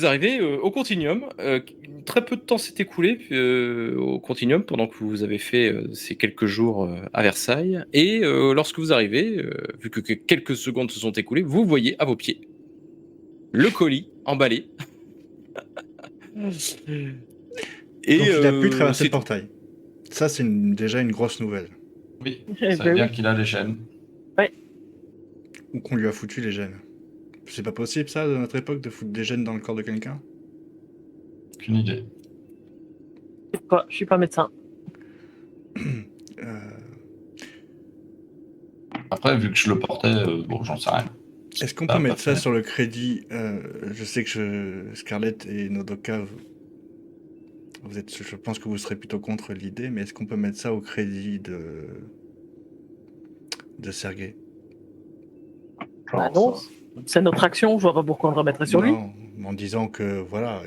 vous arrivez au Continuum. Très peu de temps s'est écoulé au Continuum pendant que vous avez fait ces quelques jours à Versailles. Et lorsque vous arrivez, vu que quelques secondes se sont écoulées, vous voyez à vos pieds le colis emballé. Et Donc il a pu traverser c'est le tout. portail. Ça, c'est déjà une grosse nouvelle. Oui, Eh ça ben veut dire oui. qu'il a les chaînes. Ou qu'on lui a foutu les gènes. C'est pas possible, ça, de notre époque, de foutre des gènes dans le corps de quelqu'un? Aucune idée. Je suis pas médecin. Euh, Après, vu que je le portais, bon, j'en sais rien. Est-ce qu'on Ah, peut pas mettre ça fait. sur le crédit? Je sais que Scarlett et Nodoka, je pense que vous serez plutôt contre l'idée, mais est-ce qu'on peut mettre ça au crédit de Sergei? Bah Genre non, ça. c'est notre action, je vois pas pourquoi on le remettrait sur lui. Non, en disant que, voilà,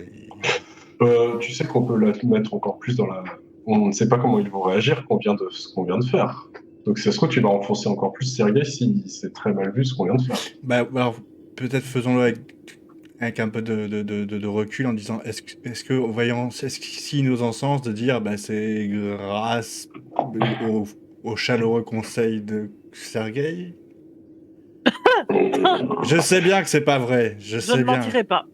Tu sais qu'on peut la mettre encore plus dans la. On ne sait pas comment ils vont réagir ce qu'on vient de faire. Donc, c'est ce que tu vas enfoncer encore plus Sergei si c'est très mal vu ce qu'on vient de faire. bah, alors, peut-être faisons-le avec un peu de recul en disant est-ce que s'il nous encense de dire bah, c'est grâce au chaleureux conseil de Sergei? Je sais bien que c'est pas vrai, je Je sais ne bien. mentirai pas.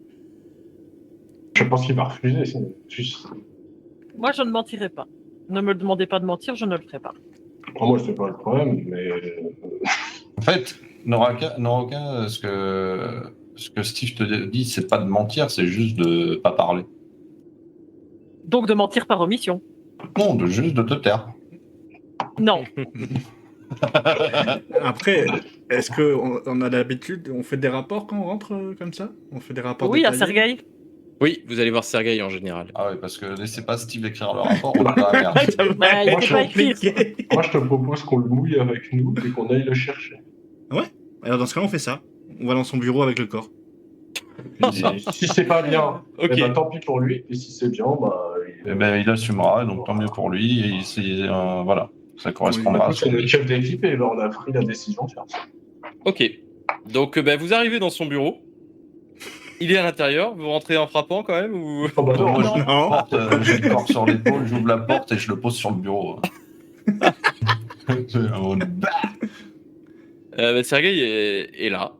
Je pense qu'il va refuser. C'est juste. Moi, je ne mentirai pas. Ne me demandez pas de mentir, je ne le ferai pas. Pour moi, c'est pas le problème, mais. En fait, Noraka, ce que Steve te dit, c'est pas de mentir, c'est juste de pas parler. Donc de mentir par omission. Non, juste de te taire. Non. Après, est-ce qu'on a l'habitude, on fait des rapports quand on rentre comme ça? On fait des rapports Oui, à détaillés? Sergei. Oui, vous allez voir Sergei en général. Ah ouais, parce que laissez pas Steve écrire le rapport, on est dans la merde. Bah, il Moi, était je pas suis écrit. compliqué. Moi, je te propose qu'on le mouille avec nous et qu'on aille le chercher. Ouais, alors dans ce cas, on fait ça. On va dans son bureau avec le corps. Et si c'est pas bien, Ok. eh ben, tant pis pour lui. Et si c'est bien, bah. Eh ben, il assumera, donc tant mieux pour lui, et voilà, ça correspondra à C'est son notre chef d'équipe et ben, on a pris la décision de faire ça. Ok. Donc vous arrivez dans son bureau. Il est à l'intérieur. Vous rentrez en frappant quand même ou... Oh, bah, non, Moi, non. je Non. porte, j'ai le corps sur l'épaule, j'ouvre la porte et je le pose sur le bureau. Sergei est là.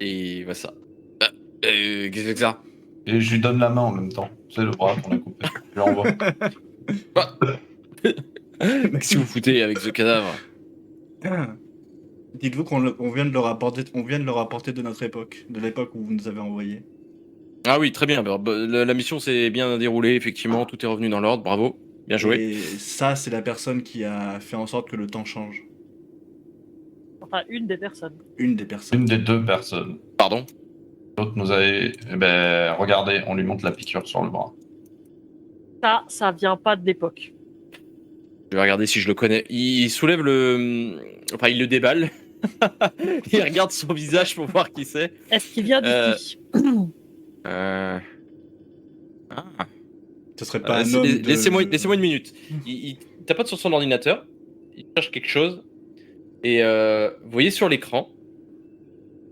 Et bah ça. Qu'est-ce que c'est que ça? Et je lui donne la main en même temps. Tu sais, le bras qu'on a coupé. Je lui renvoie. Qu'est-ce que vous foutez avec ce cadavre? Dites-vous qu'on vient de le rapporter, de notre époque, de l'époque où vous nous avez envoyé. Ah oui, très bien. La mission s'est bien déroulée, effectivement. Tout est revenu dans l'ordre. Bravo. Bien joué. Et ça, c'est la personne qui a fait en sorte que le temps change. Enfin, une des personnes. Une des personnes. Une des deux personnes. Pardon. L'autre nous avait. Eh ben, regardez, on lui montre la piqûre sur le bras. Ça vient pas de l'époque. Je vais regarder si je le connais. Il soulève le... Enfin, il le déballe. Il regarde son visage pour voir qui c'est. Est-ce qu'il vient d'ici Ah. Ce serait pas un homme de... Laissez-moi une minute. Il tapote sur son ordinateur. Il cherche quelque chose. Et vous voyez sur l'écran,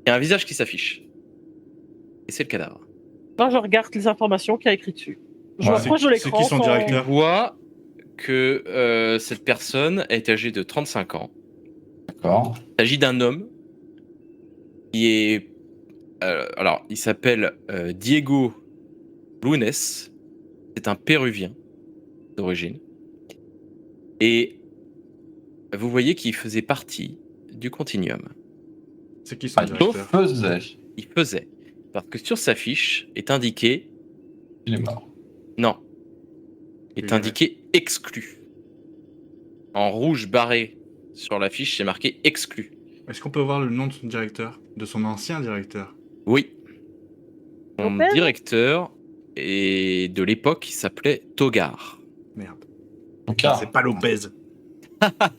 il y a un visage qui s'affiche. Et c'est le cadavre. Non, je regarde les informations qu'il y a écrit dessus. Je Ouais, m'approche de c'est l'écran. qui son sans- On directeur voit que cette personne est âgée de 35 ans. D'accord. Il s'agit d'un homme qui est... alors, il s'appelle Diego Lunes. C'est un Péruvien d'origine. Et vous voyez qu'il faisait partie du Continuum. C'est qui son Ah, directeur? faisait. Il faisait. Parce que sur sa fiche est indiqué... Il est mort. Non. Est Il indiqué exclu. En rouge barré sur la fiche, c'est marqué exclu. Est-ce qu'on peut voir le nom de son directeur? De son ancien directeur? Oui. Son Lopez directeur est de l'époque, il s'appelait Togar. Merde. Donc, C'est pas Lopez.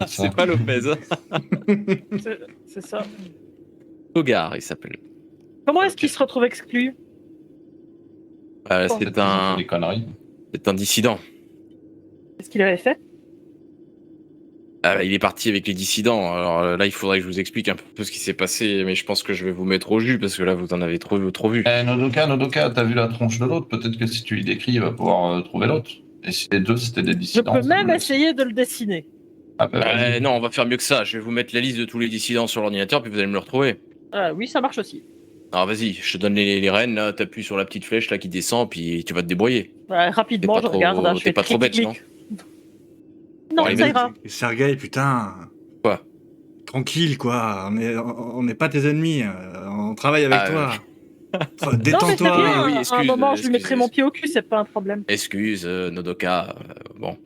C'est pas Lopez. C'est ça. Togar, il s'appelle. Comment est-ce qu'il se retrouve exclu C'est un... des conneries. C'est un dissident. Qu'est-ce qu'il avait fait Ah, il est parti avec les dissidents. Alors là, il faudrait que je vous explique un peu ce qui s'est passé, mais je pense que je vais vous mettre au jus parce que là, vous en avez trop vu. Nodoka, t'as vu la tronche de l'autre? Peut-être que si tu lui décris, il va pouvoir trouver l'autre. Et si les deux c'était des Je dissidents. peux ça même me- essayer de le dessiner. Ah bah vas-y. Non, on va faire mieux que ça. Je vais vous mettre la liste de tous les dissidents sur l'ordinateur, puis vous allez me le retrouver. Oui, ça marche aussi. Alors vas-y, je te donne les rênes, là, t'appuies sur la petite flèche là qui descend, puis tu vas te débrouiller. Rapidement, T'es je pas regarde. trop- Je t'es fais pas trop bête, clic-clic. Bon, Non, allez, ça vas-y. ira. Sergueï, putain. Quoi? Tranquille, quoi. On n'est pas tes ennemis. On travaille avec Ah, toi. Non, mais c'est Détends-toi. rien. Oui, À un excuse, moment, je lui mettrai excuse. mon pied au cul, c'est pas un problème. Excuse, Nodoka. Bon,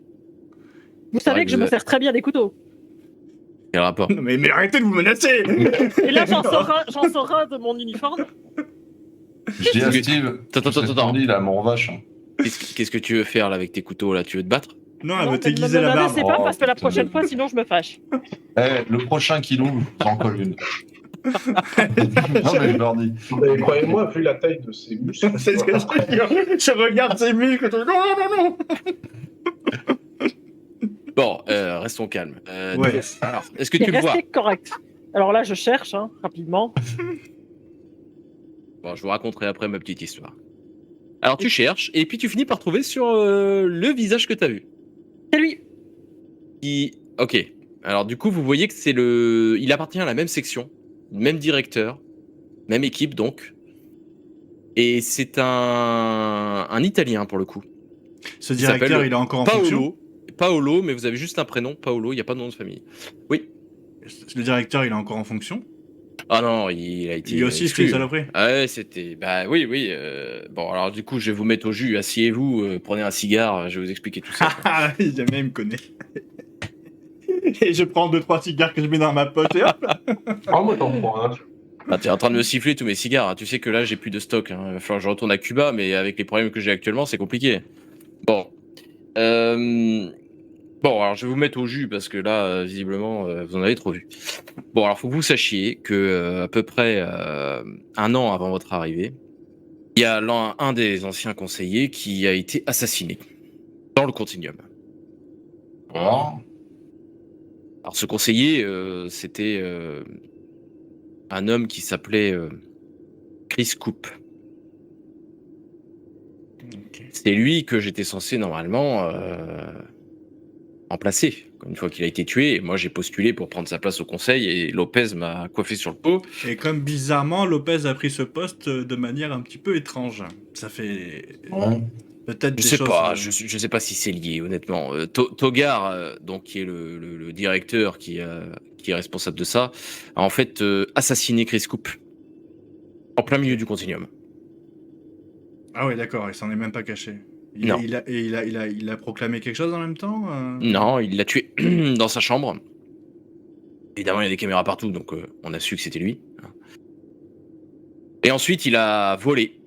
Vous C'est savez vrai que que je vous me êtes- sers très bien des couteaux. quel rapport? Non, mais arrêtez de vous menacer. Et là, j'en sors un de mon uniforme. Je dis à Attends, Steve, attends, c'est ce attends. qu'on dit là, mon vache. Qu'est-ce que tu veux faire là avec tes couteaux là? Tu veux te battre? Non, Non, elle veut mais t'aiguiser ne la me barbe. laissez pas Oh, parce que la putain. prochaine fois, sinon je me fâche. Le prochain qui l'ouvre, j'en colle une. Non mais je leur dis. Mais croyez-moi, vu la taille de ses muscles, C'est ce que je veux dire. Je regarde ses muscles. Non. Bon, restons calmes. Ouais. Alors, est-ce que tu le vois? Restez correct. Alors là, je cherche, rapidement. Bon, je vous raconterai après ma petite histoire. Alors tu cherches, et puis tu finis par trouver sur le visage que tu as vu. C'est lui. Ok. Alors du coup, vous voyez que c'est le... Il appartient à la même section, même directeur, même équipe donc. Et c'est un Italien pour le coup. Ce Il directeur, s'appelle il est encore en fonction. Paolo, mais vous avez juste un prénom, Paolo, il n'y a pas de nom de famille. Oui. Le directeur, il est encore en fonction. Ah non, il a été Lui aussi, c'est exclu. une saloperie. Ah ouais, c'était... Bah oui. Bon, alors du coup, je vais vous mettre au jus. Asseyez-vous, prenez un cigare, je vais vous expliquer tout ça. Ah, jamais il me connaît. Et je prends 2-3 cigares que je mets dans ma poche et hop. Ah, moi, t'en prends un. Ah, t'es en train de me siffler tous mes cigares. Hein. Tu sais que là, j'ai plus de stock. Hein. Il va falloir que je retourne à Cuba, mais avec les problèmes que j'ai actuellement, c'est compliqué. Bon. Bon, alors je vais vous mettre au jus parce que là, visiblement, vous en avez trop vu. Bon, alors faut que vous sachiez que à peu près 1 an avant votre arrivée, il y a un des anciens conseillers qui a été assassiné dans le Continuum. Bon. Alors ce conseiller, c'était un homme qui s'appelait Chris Coop. C'est lui que j'étais censé normalement remplacer. Une fois qu'il a été tué, moi j'ai postulé pour prendre sa place au conseil et Lopez m'a coiffé sur le pot. Et comme bizarrement, Lopez a pris ce poste de manière un petit peu étrange. Ça fait Ouais. peut-être Je des sais choses. pas, je sais pas si c'est lié, honnêtement. Togar, donc qui est le directeur qui est responsable de ça, a en fait assassiné Chris Coop en plein milieu du Continuum. Ah ouais, d'accord, il s'en est même pas caché. Non. Il a proclamé quelque chose en même temps Non, il l'a tué dans sa chambre. Évidemment, il y a des caméras partout, donc on a su que c'était lui. Et ensuite, il a volé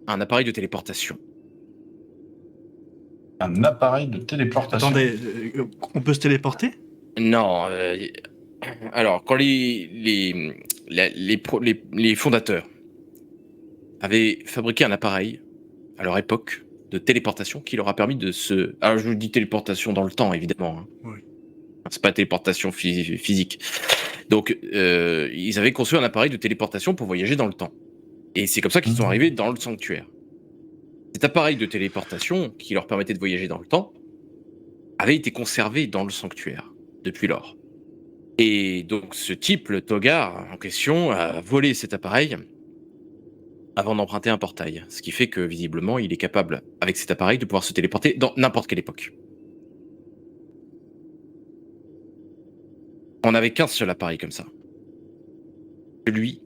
un appareil de téléportation. Un appareil de téléportation. Attendez, on peut se téléporter? Non. Alors, quand les fondateurs avaient fabriqué un appareil à leur époque de téléportation qui leur a permis de se... Alors, je vous dis téléportation dans le temps, évidemment. Hein. Oui. C'est pas téléportation physique. Donc, ils avaient conçu un appareil de téléportation pour voyager dans le temps. Et c'est comme ça qu'ils sont arrivés dans le sanctuaire. Cet appareil de téléportation, qui leur permettait de voyager dans le temps, avait été conservé dans le sanctuaire depuis lors. Et donc ce type, le Togar en question, a volé cet appareil avant d'emprunter un portail. Ce qui fait que visiblement, il est capable, avec cet appareil, de pouvoir se téléporter dans n'importe quelle époque. On n'avait qu'un seul appareil comme ça. Lui,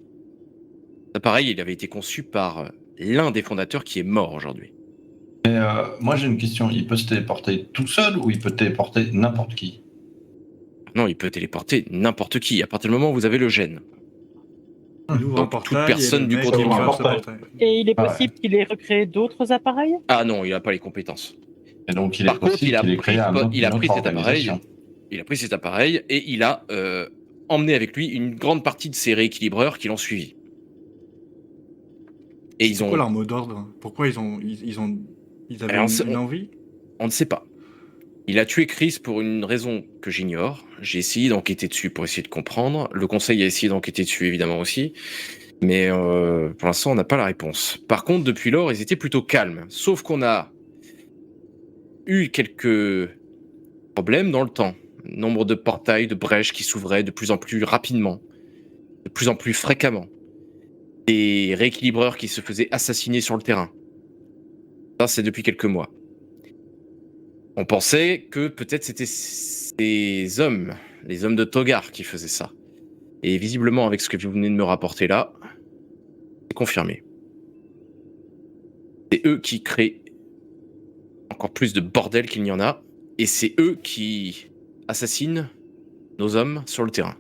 l'appareil, il avait été conçu par l'un des fondateurs qui est mort aujourd'hui. Moi j'ai une question, il peut se téléporter tout seul ou il peut téléporter n'importe qui? Non, il peut téléporter n'importe qui, à partir du moment où vous avez le gène. Il ouvre un Donc, portail toute personne et le du mec, continent. il ouvre ce Portail. portail. Et il est Ah possible qu'il ait recréé d'autres appareils? Ah non, il n'a pas les compétences. Et donc il Par est contre, possible il a qu'il ait pris, créé un autre, il a une pris autre cet appareil. organisation. Il a pris cet appareil et il a emmené avec lui une grande partie de ses rééquilibreurs qui l'ont suivi. Et ils C'est quoi ont... leur mot d'ordre? Pourquoi ils avaient on sait- une envie? On ne sait pas. Il a tué Chris pour une raison que j'ignore. J'ai essayé d'enquêter dessus pour essayer de comprendre. Le conseil a essayé d'enquêter dessus évidemment aussi. Mais pour l'instant, on n'a pas la réponse. Par contre, depuis lors, ils étaient plutôt calmes. Sauf qu'on a eu quelques problèmes dans le temps. Nombre de portails, de brèches qui s'ouvraient de plus en plus rapidement, de plus en plus fréquemment. Des rééquilibreurs qui se faisaient assassiner sur le terrain. Ça, c'est depuis quelques mois. On pensait que peut-être c'était ces hommes, les hommes de Togar, qui faisaient ça. Et visiblement, avec ce que vous venez de me rapporter là, c'est confirmé. C'est eux qui créent encore plus de bordel qu'il n'y en a, et c'est eux qui assassinent nos hommes sur le terrain.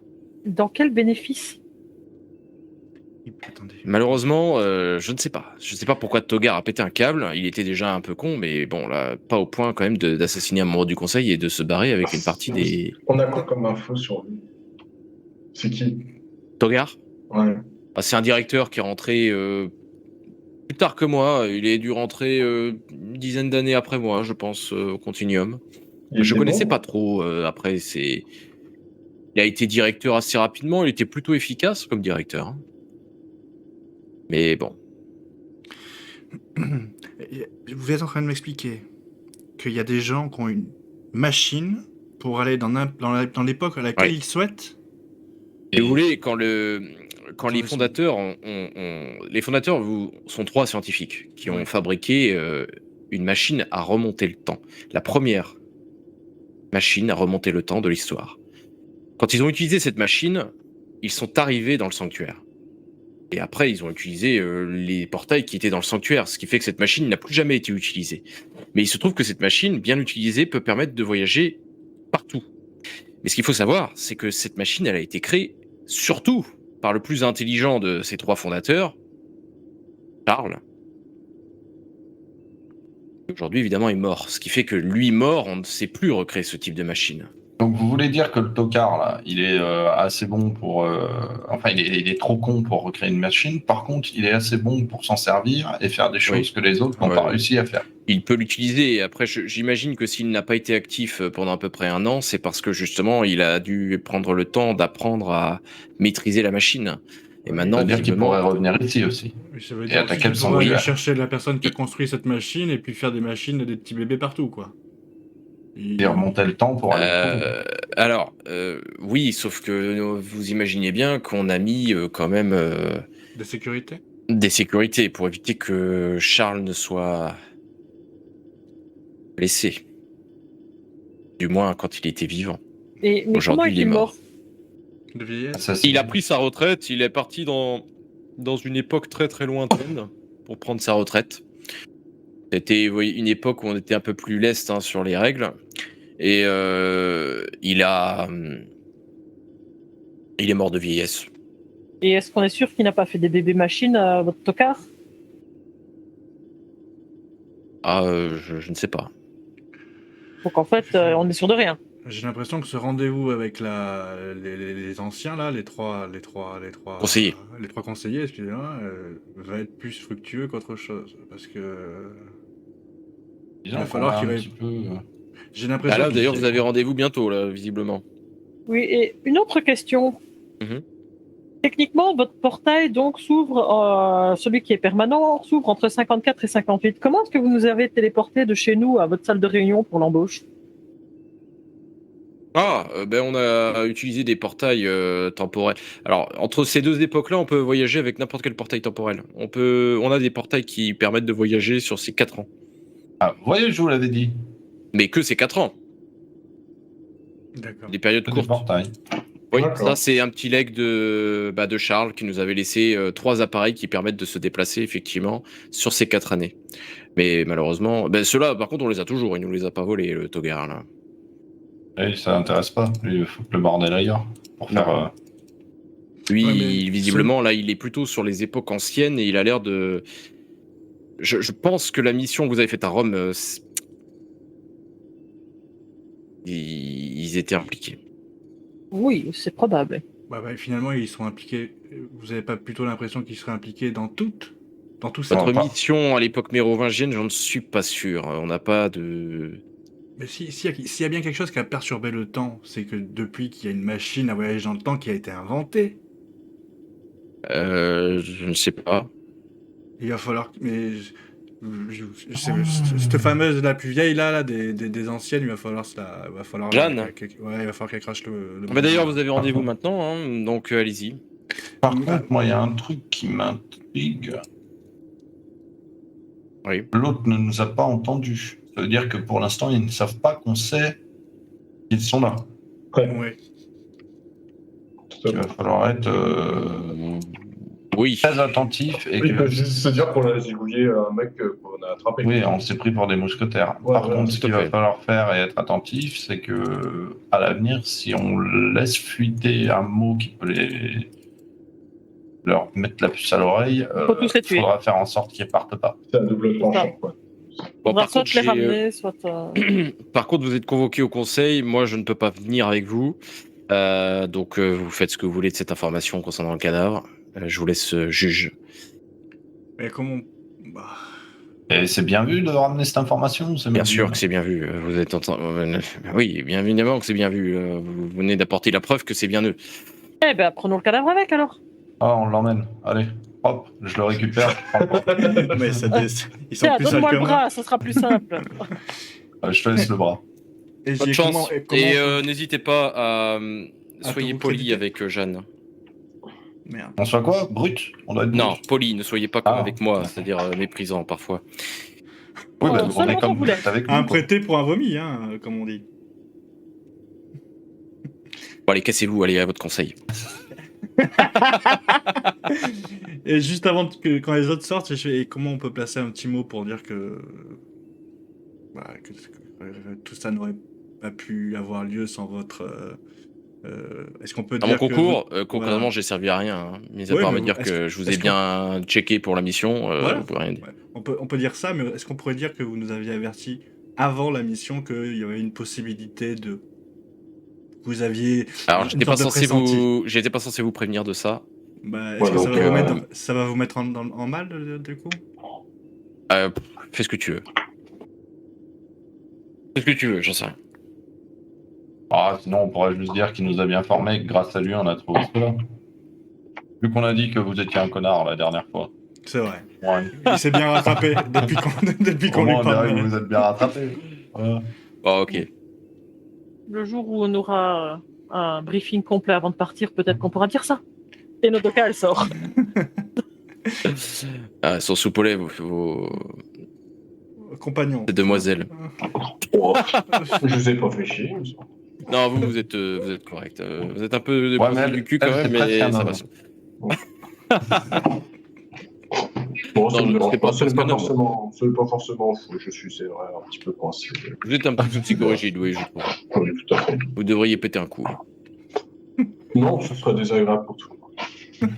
Dans quel bénéfice? Attendez. Malheureusement, je ne sais pas. Je ne sais pas pourquoi Togar a pété un câble. Il était déjà un peu con, mais bon, là, pas au point quand même d'assassiner un membre du conseil et de se barrer avec une partie des... On a quoi comme info sur lui? C'est qui? Togar, Ouais. c'est un directeur qui est rentré plus tard que moi. Il est dû rentrer une dizaine d'années après moi, je pense, au Continuum. Il Je était connaissais bon pas trop. Après, il a été directeur assez rapidement. Il était plutôt efficace comme directeur. Hein. Mais bon. Vous êtes en train de m'expliquer qu'il y a des gens qui ont une machine pour aller dans l'époque à laquelle Ouais. ils souhaitent. Et vous voulez, quand les Attendez, fondateurs, les fondateurs sont 3 scientifiques qui ont fabriqué une machine à remonter le temps. La première machine à remonter le temps de l'histoire. Quand ils ont utilisé cette machine, ils sont arrivés dans le sanctuaire. Et après, ils ont utilisé les portails qui étaient dans le sanctuaire, ce qui fait que cette machine n'a plus jamais été utilisée. Mais il se trouve que cette machine, bien utilisée, peut permettre de voyager partout. Mais ce qu'il faut savoir, c'est que cette machine, elle a été créée surtout par le plus intelligent de ces 3 fondateurs, Charles. Aujourd'hui, évidemment, est mort. Ce qui fait que lui mort, on ne sait plus recréer ce type de machine. Donc vous voulez dire que le tocard, là, il est assez bon pour... enfin, il est trop con pour recréer une machine. Par contre, il est assez bon pour s'en servir et faire des choses que les autres n'ont pas réussi à faire. Il peut l'utiliser. Après, j'imagine que s'il n'a pas été actif pendant à peu près 1 an, c'est parce que justement, il a dû prendre le temps d'apprendre à maîtriser la machine. Et maintenant, Ça veut dire qu'il visiblement, pourrait revenir ici aussi. Ça veut Et dire attaquer le qu'il pourrait aller sanctuaire. chercher la personne qui a construit cette machine et puis faire des machines et des petits bébés partout, quoi. Et remonter le temps pour aller... alors, oui, sauf que vous imaginez bien qu'on a mis quand même De sécurité. des sécurités pour éviter que Charles ne soit blessé. Du moins quand il était vivant. Mais comment Aujourd'hui, il est mort. De vieillesse. assassiner. Il a pris sa retraite, il est parti dans une époque très très lointaine pour prendre sa retraite. C'était une époque où on était un peu plus leste sur les règles. Et il est mort de vieillesse. Et est-ce qu'on est sûr qu'il n'a pas fait des bébés machines à votre tocard? Je ne sais pas. Donc en fait, on est sûr de rien. J'ai l'impression que ce rendez-vous avec les anciens là, les trois Conseillers. les 3 conseillers, excusez-moi, va être plus fructueux qu'autre chose, parce que Disons va qu'on falloir a qu'il un va- petit peu... j'ai l'impression. Là, qu'il- d'ailleurs, vous avez rendez-vous bientôt, là, visiblement. Oui, et une autre question. Mhm. Techniquement, votre portail donc s'ouvre, celui qui est permanent, s'ouvre entre 54 et 58. Comment est-ce que vous nous avez téléporté de chez nous à votre salle de réunion pour l'embauche? On a utilisé des portails temporels. Alors, entre ces 2 époques-là, on peut voyager avec n'importe quel portail temporel. On a des portails qui permettent de voyager sur ces 4 ans. Ah, voyez, je vous l'avais dit. Mais que ces 4 ans. D'accord. Des périodes Que des courtes. portails. Oui, D'accord. ça c'est un petit leg de Charles qui nous avait laissé 3 appareils qui permettent de se déplacer effectivement sur ces 4 années. Mais malheureusement, ceux-là par contre on les a toujours, il nous les a pas volés le Togar là. Et ça l'intéresse pas. Lui, il faut le bordel ailleurs. Pour faire... Lui, Ouais, mais visiblement là il est plutôt sur les époques anciennes et il a l'air de... Je pense que la mission que vous avez faite à Rome, ils étaient impliqués. Oui, c'est probable. Finalement, ils sont impliqués. Vous avez pas plutôt l'impression qu'ils seraient impliqués dans tout ça? Votre pas. mission à l'époque mérovingienne, j'en suis pas sûr. On n'a pas de Mais s'il y a bien quelque chose qui a perturbé le temps, c'est que depuis qu'il y a une machine à voyager dans le temps qui a été inventée, Je ne sais pas. il va falloir. Mais cette fameuse la plus vieille là des anciennes, il va falloir Jeanne. ouais, il va falloir qu'elle crache le. Bah, d'ailleurs, vous avez rendez-vous maintenant, hein, donc allez-y. Par Ah. contre, moi, il y a un truc qui m'intrigue. Oui. L'autre ne nous a pas entendus. Ça veut dire que pour l'instant, ils ne savent pas qu'on sait qu'ils sont là. Ouais. Tout à Il va fait. falloir être Oui. très attentif. Et Il peut que... juste se dire qu'on a zigouillé un mec qu'on a attrapé. Oui, on s'est pris pour des mousquetaires. Ouais, Par voilà, contre, tout ce à qu'il va fait. falloir faire et être attentif, c'est que à l'avenir, si on laisse fuiter un mot qui peut leur mettre la puce à l'oreille, Faut tous les il tuer. faudra faire en sorte qu'ils partent pas. C'est un double tranchant, quoi. Bon, On va par soit contre, les j'ai, ramener, soit. par contre, vous êtes convoqué au conseil. Moi, je ne peux pas venir avec vous. Donc, vous faites ce que vous voulez de cette information concernant le cadavre. Je vous laisse juge. Mais comment. Bah, Et c'est bien vu de ramener cette information, c'est Bien bien sûr vu. que c'est bien vu. Vous êtes oui, bien évidemment que c'est bien vu. Vous venez d'apporter la preuve que c'est bien eux. Eh ben, prenons le cadavre avec alors. Ah, on l'emmène. Allez, hop, je le récupère. je prends le bras. mais ils sont Tiens, plus sales donne-moi que le moi. bras, ce sera plus simple. Je te laisse le bras. Et je Bonne dis, chance. comment- Et n'hésitez pas à À soyez vous poli créditer. avec Jeanne. Merde. On soit quoi? Brut? On doit être brut. Non, poli. Ne soyez pas comme Ah. avec moi, c'est-à-dire méprisant parfois. Oui, Oh, bah, on seulement est comme j'en voulais. avec nous. Un quoi. prêté pour un vomi, hein, comme on dit. Bon, allez, cassez-vous. Allez à votre conseil. Et juste avant que quand les autres sortent, je fais, et comment on peut placer un petit mot pour dire que, tout ça n'aurait pas pu avoir lieu sans votre. Est-ce qu'on peut Dans mon dire que concours, vous- concrètement, voilà. j'ai servi à rien. Hein. Mis à Ouais, part mais me dire est-ce que que- je vous ai est-ce bien checké pour la mission, Voilà. vous pouvez rien dire. Ouais. On peut dire ça, mais est-ce qu'on pourrait dire que vous nous aviez averti avant la mission qu'il y avait une possibilité de. Vous aviez. Alors, une j'étais pas sorte de censé pressenti. j'étais pas censé vous prévenir de ça. Bah, Ouais, est-ce que ça donc, va, ça va vous mettre en mal, du coup? Fais ce que tu veux. Fais ce que tu veux, j'en sais rien. Ah, sinon, on pourrait juste dire qu'il nous a bien formés et que grâce à lui, on a trouvé cela. Vu qu'on a dit que vous étiez un connard la dernière fois. C'est vrai. Ouais. Il s'est bien rattrapé depuis Au qu'on lui moins, on dirait parle. que vous vous êtes bien rattrapés. Voilà. Bon, ok. Le jour où on aura un briefing complet avant de partir, peut-être qu'on pourra dire ça. Et Nodoka, elle sort. Sans soupe au lait, vos Compagnon. demoiselles. Oh, je vous ai pas fait chier. il me semble. Non, vous êtes correct. Vous êtes un peu Ouais, mais du cul quand elle, même, c'est presque mais un ça homme. va. Bon, ça Non, me dérange c'est pas pas. Ce n'est presque un pas forcément fou. Je suis, c'est vrai, un petit peu coincé. Vous êtes un petit peu psychorigide, oui, je trouve. Oui, tout à fait. Vous devriez péter un coup. Non, ce serait désagréable pour tout le monde.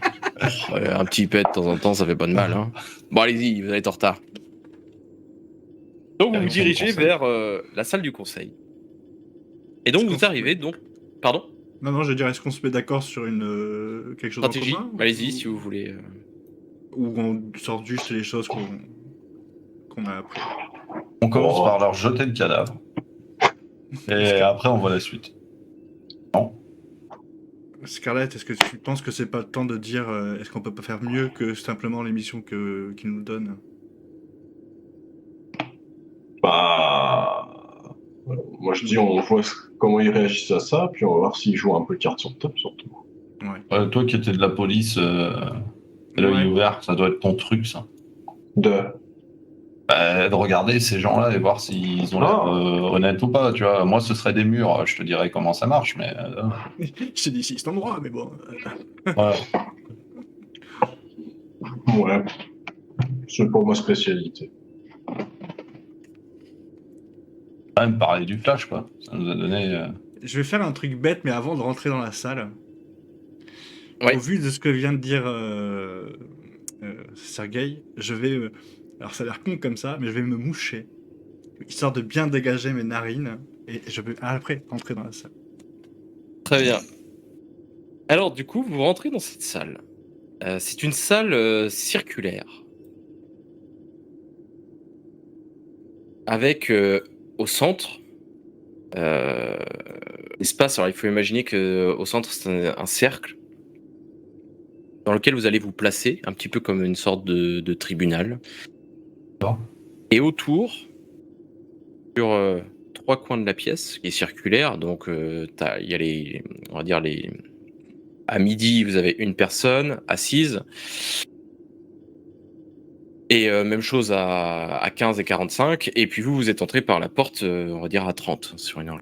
Un petit pet de temps en temps, ça fait pas de mal. Hein. Bon, allez-y, vous êtes en retard. Donc, vous vous dirigez vers la salle du conseil. Et donc, vous arrivez, donc... Pardon? Non, je veux dire, est-ce qu'on se met d'accord sur quelque chose Stratégie? en commun? Allez-y, si vous voulez. Ou on sort juste les choses qu'on a appris. On commence Oh. par leur jeter le cadavre. Et après, on voit la suite. Scarlett, est-ce que tu penses que c'est pas le temps de dire est-ce qu'on peut pas faire mieux que simplement l'émission qu'ils nous donnent? Bah. Moi, je dis, on voit comment ils réagissent à ça, puis on va voir s'ils jouent un peu carte sur table, surtout. Toi qui étais de la police, l'œil Ouais. ouvert, ça doit être ton truc, ça. De. De regarder ces gens-là et voir s'ils ont l'air honnêtes ou pas, tu vois. Moi, ce serait des murs, je te dirais comment ça marche, mais... Je t'ai dit si c'est endroit, mais bon. voilà. Ouais. C'est pas ma spécialité. Quand même parler du flash, quoi. Ça nous a donné... Je vais faire un truc bête, mais avant de rentrer dans la salle, Ouais. au vu de ce que vient de dire Sergueï, je vais. Alors ça a l'air con comme ça, mais je vais me moucher, histoire de bien dégager mes narines, et je vais après rentrer dans la salle. Très bien. Alors, du coup, vous rentrez dans cette salle. C'est une salle circulaire. Avec, au centre, l'espace. Alors il faut imaginer qu'au centre c'est un cercle dans lequel vous allez vous placer, un petit peu comme une sorte de tribunal. D'accord. Et autour, sur 3 coins de la pièce, qui est circulaire, donc il y a on va dire à midi, vous avez une personne assise. Et même chose à 15 et 45. Et puis vous êtes entré par la porte, on va dire à 30 sur une heure.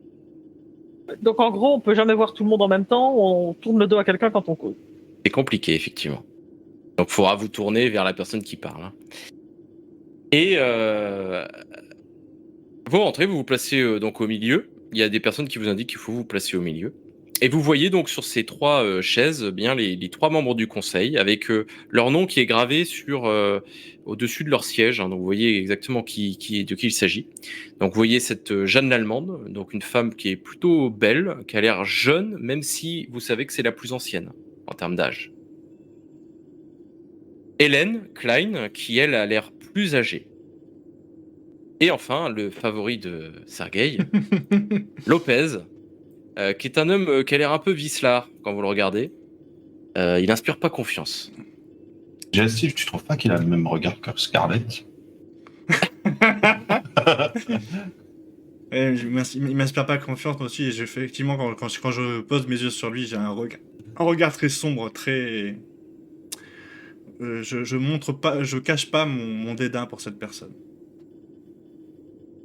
Donc en gros, on peut jamais voir tout le monde en même temps, on tourne le dos à quelqu'un quand on cause. C'est compliqué, effectivement. Donc il faudra vous tourner vers la personne qui parle. Hein. Et vous rentrez, vous vous placez donc au milieu. Il y a des personnes qui vous indiquent qu'il faut vous placer au milieu. Et vous voyez donc sur ces 3 chaises bien les 3 membres du conseil avec leur nom qui est gravé au-dessus de leur siège. Hein. Donc vous voyez exactement de qui il s'agit. Donc vous voyez cette Jeanne l'Allemande, donc une femme qui est plutôt belle, qui a l'air jeune, même si vous savez que c'est la plus ancienne en termes d'âge. Hélène Klein, qui elle a l'air plus âgée. Et enfin, le favori de Sergueï, Lopez, qui est un homme qui a l'air un peu vicelard quand vous le regardez. Il n'inspire pas confiance. Steve, tu trouves pas qu'il a le même regard que Scarlett? Il m'inspire pas confiance, moi aussi. Et effectivement, quand je pose mes yeux sur lui, j'ai un regard très sombre, très. Je cache pas mon dédain pour cette personne.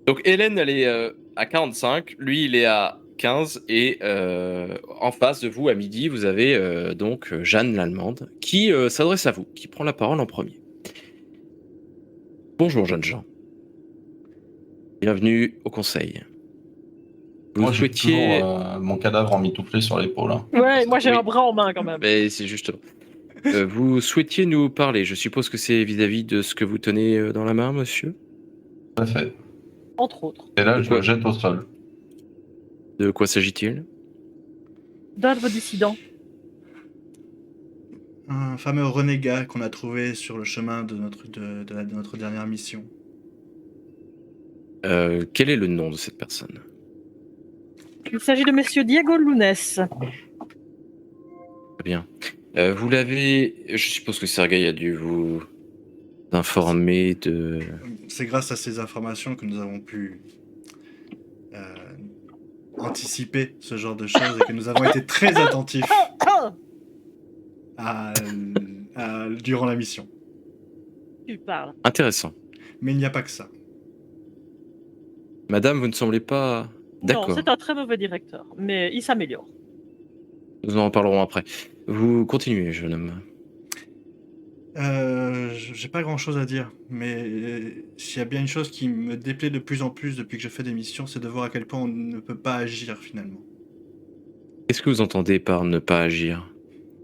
Donc Hélène, elle est à 45, lui il est à 15 et en face de vous à midi, vous avez donc Jeanne l'Allemande qui s'adresse à vous, qui prend la parole en premier. Bonjour jeunes gens. Bienvenue au conseil. Moi, j'ai toujours mon cadavre en mitouflé sur l'épaule. Hein. Ouais, moi j'ai Oui. un bras en main quand même. Mais c'est justement. Vous souhaitiez nous parler, je suppose que c'est vis-à-vis de ce que vous tenez dans la main, monsieur? Tout à fait. Entre autres. Et là, je le jette au sol. De quoi s'agit-il? D'œuvres dissidents. Un fameux renégat qu'on a trouvé sur le chemin de notre dernière mission. Quel est le nom de cette personne? Il s'agit de monsieur Diego Lunes. Très bien. Vous l'avez... Je suppose que Sergueï a dû vous informer de... C'est grâce à ces informations que nous avons pu anticiper ce genre de choses et que nous avons été très attentifs durant la mission. Tu parles. Intéressant. Mais il n'y a pas que ça. Madame, vous ne semblez pas... D'accord. Non, c'est un très mauvais directeur, mais il s'améliore. Nous en parlerons après. Vous continuez, jeune homme. J'ai pas grand chose à dire, mais s'il y a bien une chose qui me déplaît de plus en plus depuis que je fais des missions, c'est de voir à quel point on ne peut pas agir finalement. Qu'est-ce que vous entendez par ne pas agir?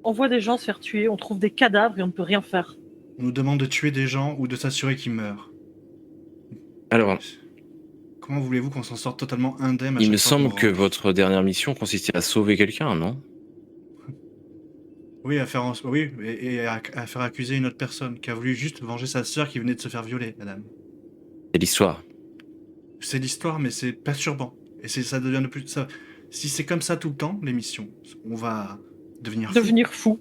On voit des gens se faire tuer, on trouve des cadavres et on ne peut rien faire. On nous demande de tuer des gens ou de s'assurer qu'ils meurent. Alors, Comment voulez-vous qu'on s'en sorte totalement indemne à il chaque me fois semble qu'on que rentre votre dernière mission consistait à sauver quelqu'un, non? Oui, à faire à faire accuser une autre personne qui a voulu juste venger sa sœur qui venait de se faire violer, madame. C'est l'histoire. C'est l'histoire, mais c'est perturbant. Et ça devient de plus... Si c'est comme ça tout le temps, l'émission, on va devenir fou. Devenir fou.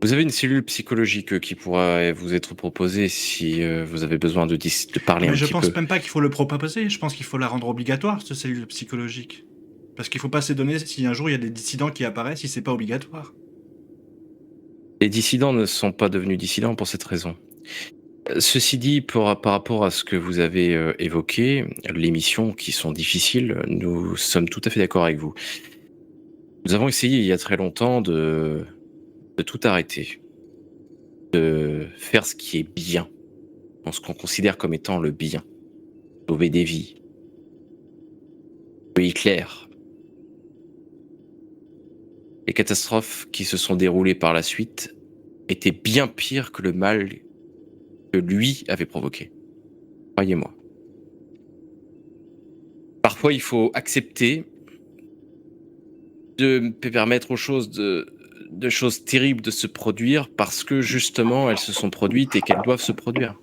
Vous avez une cellule psychologique qui pourra vous être proposée si vous avez besoin de parler Mais un je petit peu. pense même pas qu'il faut le proposer, je pense qu'il faut la rendre obligatoire, cette cellule psychologique. Parce qu'il faut pas s'étonner si un jour il y a des dissidents qui apparaissent, si c'est pas obligatoire. Les dissidents ne sont pas devenus dissidents pour cette raison. Ceci dit, par rapport à ce que vous avez évoqué, les missions qui sont difficiles, nous sommes tout à fait d'accord avec vous. Nous avons essayé il y a très longtemps de tout arrêter, de faire ce qui est bien, dans ce qu'on considère comme étant le bien, sauver des vies. Le Hitler, les catastrophes qui se sont déroulées par la suite étaient bien pires que le mal que lui avait provoqué. Croyez-moi. Parfois, il faut accepter de permettre aux choses de choses terribles de se produire parce que justement elles se sont produites et qu'elles doivent se produire.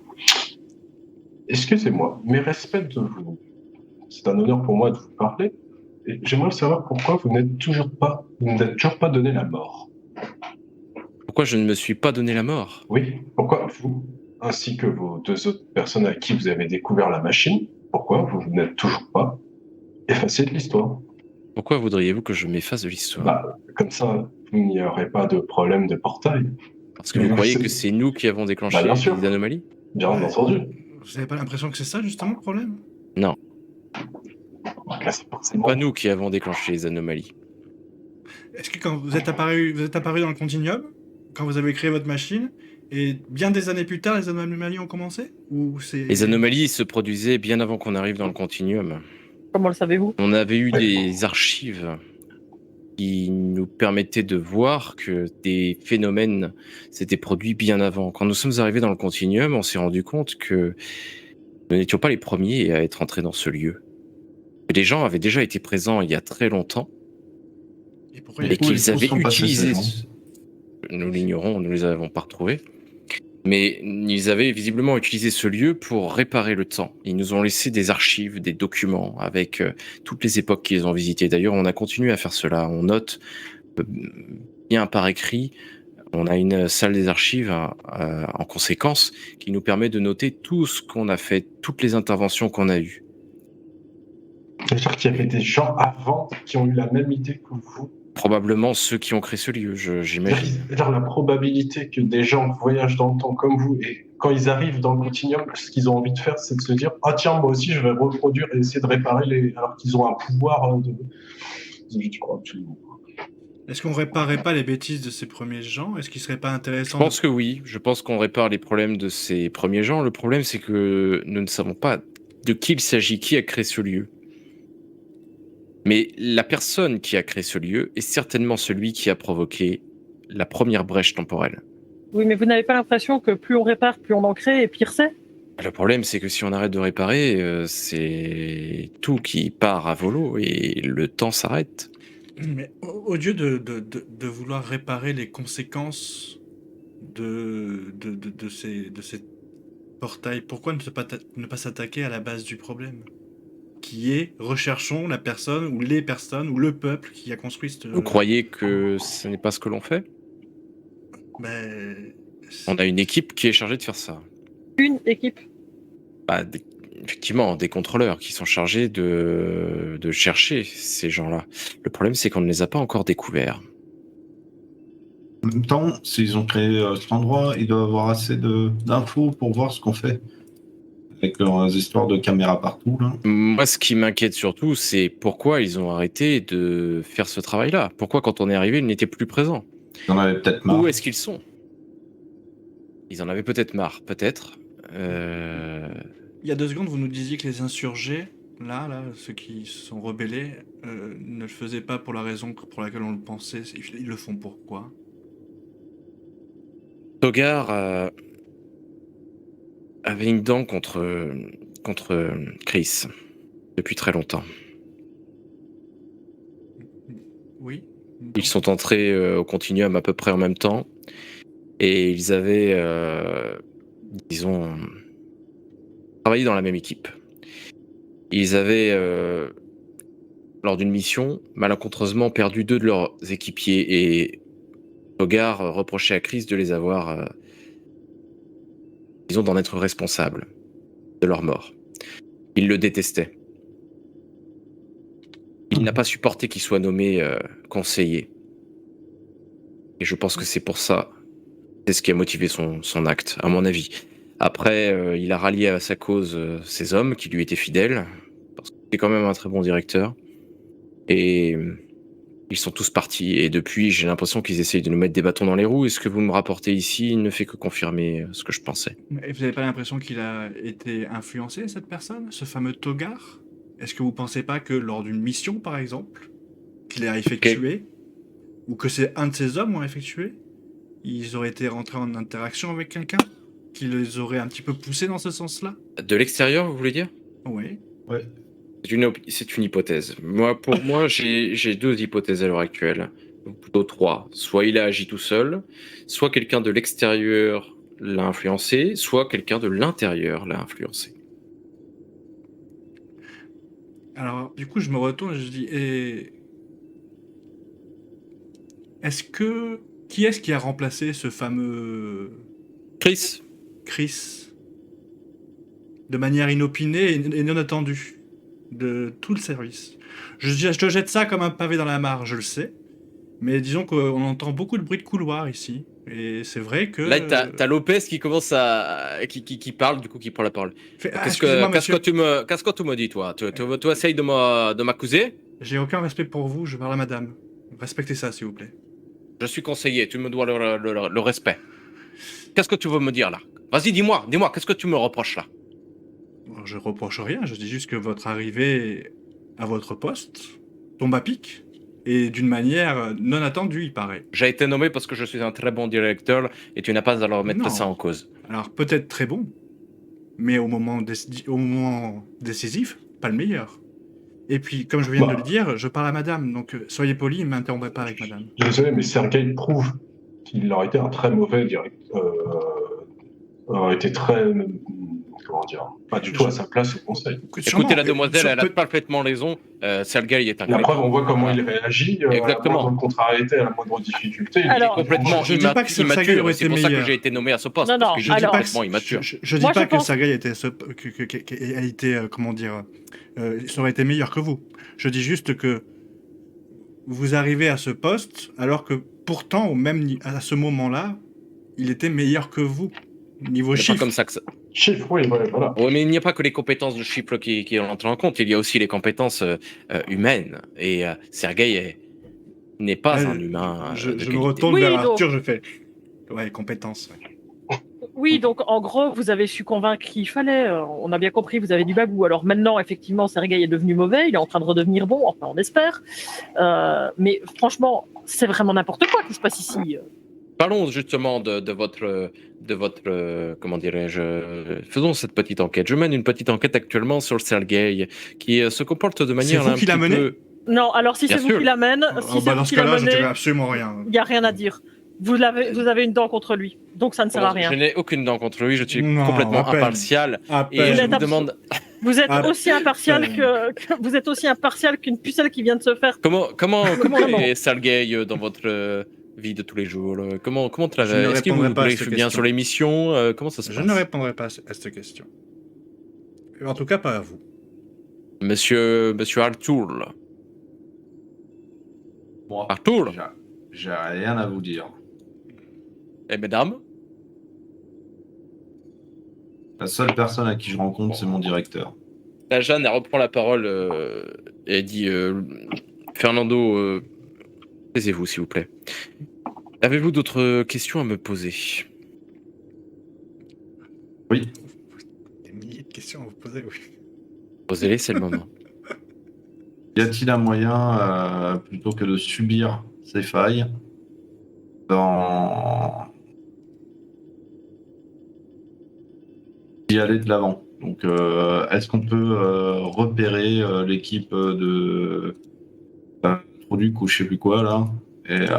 Excusez-moi, mes respects de vous. C'est un honneur pour moi de vous parler. Et j'aimerais savoir pourquoi vous n'êtes toujours pas donné la mort. Pourquoi je ne me suis pas donné la mort? Oui, pourquoi vous, ainsi que vos 2 autres personnes à qui vous avez découvert la machine, pourquoi vous n'êtes toujours pas effacé de l'histoire? Pourquoi voudriez-vous que je m'efface de l'histoire? Bah, comme ça, il n'y aurait pas de problème de portail. Parce que vous croyez que c'est nous qui avons déclenché bien sûr. les anomalies? Bien entendu. Vous n'avez pas l'impression que c'est ça justement le problème? Non, Là, c'est forcément... pas nous qui avons déclenché les anomalies. Est-ce que quand vous êtes apparu dans le continuum, quand vous avez créé votre machine, et bien des années plus tard, les anomalies ont commencé? Ou c'est... Les anomalies se produisaient bien avant qu'on arrive dans le continuum. Comment le savez-vous? On avait eu des archives qui nous permettaient de voir que des phénomènes s'étaient produits bien avant. Quand nous sommes arrivés dans le continuum, on s'est rendu compte que nous n'étions pas les premiers à être entrés dans ce lieu. Les gens avaient déjà été présents il y a très longtemps Et pourquoi et qu'ils avaient sont passés, utilisé... ces gens Nous l'ignorons, nous ne les avons pas retrouvés. Mais ils avaient visiblement utilisé ce lieu pour réparer le temps. Ils nous ont laissé des archives, des documents avec toutes les époques qu'ils ont visitées. D'ailleurs, on a continué à faire cela. On note bien par écrit. On a une salle des archives en conséquence qui nous permet de noter tout ce qu'on a fait, toutes les interventions qu'on a eues. C'est-à-dire qu'il y avait des gens avant qui ont eu la même idée que vous. Probablement ceux qui ont créé ce lieu, j'imagine. C'est-à-dire la probabilité que des gens voyagent dans le temps comme vous et quand ils arrivent dans le continuum, ce qu'ils ont envie de faire, c'est de se dire « Ah tiens, moi aussi, je vais reproduire et essayer de réparer les... » alors qu'ils ont un pouvoir de... Je crois absolument. Est-ce qu'on réparerait pas les bêtises de ces premiers gens? Est-ce qu'il serait pas Je intéressant pense que oui, je pense qu'on répare les problèmes de ces premiers gens. Le problème, c'est que nous ne savons pas de qui il s'agit, qui a créé ce lieu. Mais la personne qui a créé ce lieu est certainement celui qui a provoqué la première brèche temporelle. Oui, mais vous n'avez pas l'impression que plus on répare, plus on en crée, et pire c'est? Le problème, c'est que si on arrête de réparer, c'est tout qui part à volo et le temps s'arrête. Mais au lieu de vouloir réparer les conséquences de ces portails, pourquoi ne pas s'attaquer à la base du problème? Qui est, recherchons la personne ou les personnes ou le peuple qui a construit ce... Vous croyez que ce n'est pas ce que l'on fait? Ben, On a une équipe qui est chargée de faire ça. Une équipe. Bah, effectivement, des contrôleurs qui sont chargés de chercher ces gens-là. Le problème, c'est qu'on ne les a pas encore découverts. En même temps, s'ils ont créé cet endroit, ils doivent avoir assez d'infos pour voir ce qu'on fait. Avec leurs histoires de caméras partout, là. Moi, ce qui m'inquiète surtout, c'est pourquoi ils ont arrêté de faire ce travail-là. Pourquoi, quand on est arrivé, ils n'étaient plus présents? Ils en avaient peut-être marre. Où est-ce qu'ils sont? Ils en avaient peut-être marre, peut-être. Il y a 2 secondes, vous nous disiez que les insurgés, là, ceux qui se sont rebellés, ne le faisaient pas pour la raison pour laquelle on le pensait. Ils le font pourquoi? Togar avait une dent contre Chris depuis très longtemps. Oui. Ils sont entrés au Continuum à peu près en même temps et ils avaient, disons, travaillé dans la même équipe. Ils avaient, lors d'une mission, malencontreusement perdu 2 de leurs équipiers et Togar reprochait à Chris de les avoir, disons, d'en être responsable de leur mort. Il le détestait. Il n'a pas supporté qu'il soit nommé conseiller. Et je pense que c'est pour ça, c'est ce qui a motivé son acte, à mon avis. Après, il a rallié à sa cause ses hommes qui lui étaient fidèles, parce qu'il est quand même un très bon directeur. Et ils sont tous partis. Et depuis, j'ai l'impression qu'ils essayent de nous mettre des bâtons dans les roues. Et ce que vous me rapportez ici ne fait que confirmer ce que je pensais. Et vous n'avez pas l'impression qu'il a été influencé, cette personne, ce fameux Togar? Est-ce que vous pensez pas que lors d'une mission, par exemple, qu'il a effectuée, ou que c'est un de ses hommes ont effectué, ils auraient été rentrés en interaction avec quelqu'un qui les aurait un petit peu poussés dans ce sens-là? De l'extérieur, vous voulez dire? Oui. Ouais. C'est une hypothèse. Pour moi, j'ai 2 hypothèses à l'heure actuelle. Ou plutôt 3. Soit il a agi tout seul, soit quelqu'un de l'extérieur l'a influencé, soit quelqu'un de l'intérieur l'a influencé. Alors, du coup, je me retourne et je dis, qui est-ce qui a remplacé ce fameux Chris, Chris de manière inopinée et non attendue de tout le service? Je te jette ça comme un pavé dans la mare, je le sais, mais disons qu'on entend beaucoup de bruit de couloir ici, et c'est vrai que... là, t'as Lopez qui commence qui parle, du coup, qui prend la parole. Excusez-moi, monsieur, Qu'est-ce que tu me dis, toi? Tu essayes de m'accuser? j'ai aucun respect pour vous, je parle à madame. Respectez ça, s'il vous plaît. Je suis conseiller, tu me dois le respect. Qu'est-ce que tu veux me dire, là? Vas-y, dis-moi, qu'est-ce que tu me reproches, là? Je reproche rien, je dis juste que votre arrivée à votre poste tombe à pic, et d'une manière non attendue, il paraît. J'ai été nommé parce que je suis un très bon directeur et tu n'as pas à leur mettre Non. ça en cause. Alors peut-être très bon, mais au moment décisif, pas le meilleur. Et puis, comme je viens de le dire, je parle à madame, donc soyez poli, ne m'interrompez pas avec madame. Désolé, mais Sergei prouve qu'il aurait été un très mauvais directeur. Aurait été très. Comment dire? Pas du tout à sa place au conseil. Écoutez, la demoiselle, elle a parfaitement raison. Sergei est un La preuve, on voit comment il réagit. Exactement. À la moindre contrariété, à la moindre difficulté. Alors, complètement je dis pas que Sergei immature. aurait C'est été pour ça que meilleur. j'ai été nommé à ce poste. Non, parce non, que Je je dis suis pas complètement que, immature. je dis Moi, pas je que pense- Sergei était, a été, comment dire, ça aurait été meilleur que vous. Je dis juste que vous arrivez à ce poste alors que pourtant, à ce moment-là, il était meilleur que vous. Niveau C'est pas chiffre. comme ça que ça. Chiffre, oui, voilà. Oui, mais il n'y a pas que les compétences de chiffre qui entrent en compte. Il y a aussi les compétences humaines. Et Sergei n'est pas un humain Je de me qualité. retourne Oui, vers donc- Arthur, je fais. Ouais, compétence. Ouais. Oui, donc en gros, vous avez su convaincre qu'il fallait. On a bien compris, vous avez du bagou. Alors maintenant, effectivement, Sergei est devenu mauvais, il est en train de redevenir bon, enfin on espère. Mais franchement, c'est vraiment n'importe quoi qui se passe ici. Parlons justement de votre, comment dirais-je, faisons cette petite enquête. Je mène une petite enquête actuellement sur le Sergei qui se comporte de manière vous un qui la petit menez peu. Non, alors si Bien c'est vous sûr. qui l'amène, Ah, si c'est bah, vous dans ce qui la cas-là, je dirais menez, absolument rien. il n'y a rien à dire. Vous avez une dent contre lui, donc ça ne sert à rien. Je n'ai aucune dent contre lui, je suis Non, complètement à peine. impartial. À Et peine. je Vous vous êtes demande Vous êtes Ah, aussi impartial vous êtes aussi impartial qu'une pucelle qui vient de se faire. comment Vraiment. est Sergei dans votre vie de tous les jours? Comment travaille? ne Est-ce qu'il répondrai vous pas à briefe cette bien question. sur l'émission? Comment ça se Je passe? ne répondrai pas à cette question. En tout cas, pas à vous. Monsieur Arthur. là. Moi, Arthur. j'ai rien à vous dire. Et mesdames? La seule personne à qui je rencontre, c'est mon directeur. La Jeanne, elle reprend la parole et elle dit Fernando, taisez-vous, s'il vous plaît. Avez-vous d'autres questions à me poser? Oui. Des milliers de questions à vous poser, oui. Posez-les, c'est le moment. Y a-t-il un moyen, plutôt que de subir ces failles, d'y aller de l'avant? Donc, est-ce qu'on peut repérer l'équipe de Produc ou je sais plus quoi là? Et est-ce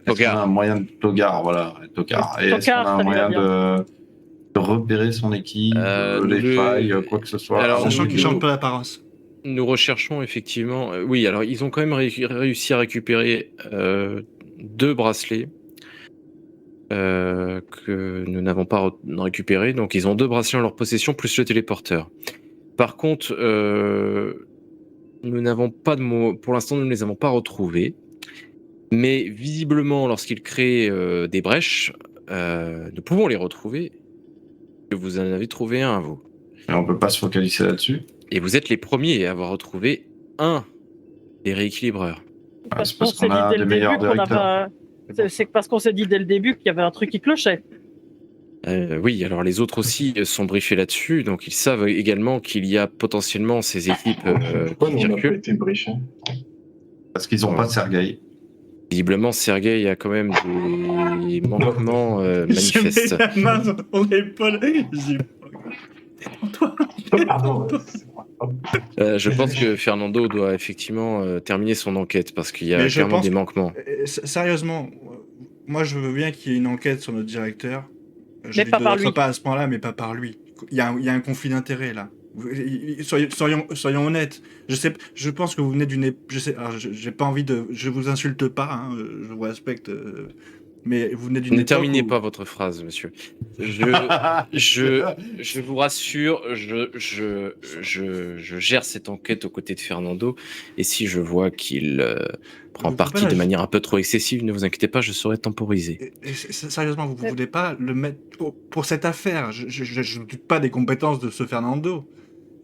qu'on Togard. a un moyen de Togard, voilà, Togard. Et est-ce qu'on a un Togard, ça lui va moyen de repérer son équipe, les failles, quoi que ce soit? Alors, Sachant nous- qu'il chante pas l'apparence. Nous recherchons effectivement. Oui, alors ils ont quand même réussi à récupérer 2 bracelets que nous n'avons pas récupérés. Donc ils ont 2 bracelets en leur possession plus le téléporteur. Par contre, nous n'avons pas de mots. Pour l'instant, nous ne les avons pas retrouvés. Mais visiblement, lorsqu'ils créent des brèches, nous pouvons les retrouver. Vous en avez trouvé un, vous. Et on peut pas se focaliser là-dessus. Et vous êtes les premiers à avoir retrouvé un des rééquilibreurs. Parce C'est parce qu'on s'est qu'on dit a dès des le meilleurs début qu'on directeurs. avait. C'est parce qu'on s'est dit dès le début qu'il y avait un truc qui clochait. Oui, alors les autres aussi sont briefés là-dessus, donc ils savent également qu'il y a potentiellement ces équipes Pourquoi qui nous, on n'a pas circulent. été briefés? Parce qu'ils ont pas de Sergei. Visiblement, Sergei a quand même des manquements manifestes. Je mets la main sur ton épaule. Je dis, détends-toi. Pardon. Je pense que Fernando doit effectivement terminer son enquête parce qu'il y a Mais je clairement pense des que- manquements. Sérieusement, moi je veux bien qu'il y ait une enquête sur notre directeur. Je Mais lui pas par donnerai lui. pas à ce point-là, mais pas par lui. Il y a un conflit d'intérêts là. Soyons honnêtes. Je pense que vous venez d'une. J'ai pas envie de. Je vous insulte pas, hein, je vous respecte. Mais vous venez d'une Ne époque terminez où- pas votre phrase, monsieur. Je vous rassure, je gère cette enquête aux côtés de Fernando, et si je vois qu'il prend Vous pouvez parti pas de la- manière un peu trop excessive, ne vous inquiétez pas, je saurai temporiser. Sérieusement, vous ne voulez pas le mettre pour cette affaire. Je ne doute pas des compétences de ce Fernando.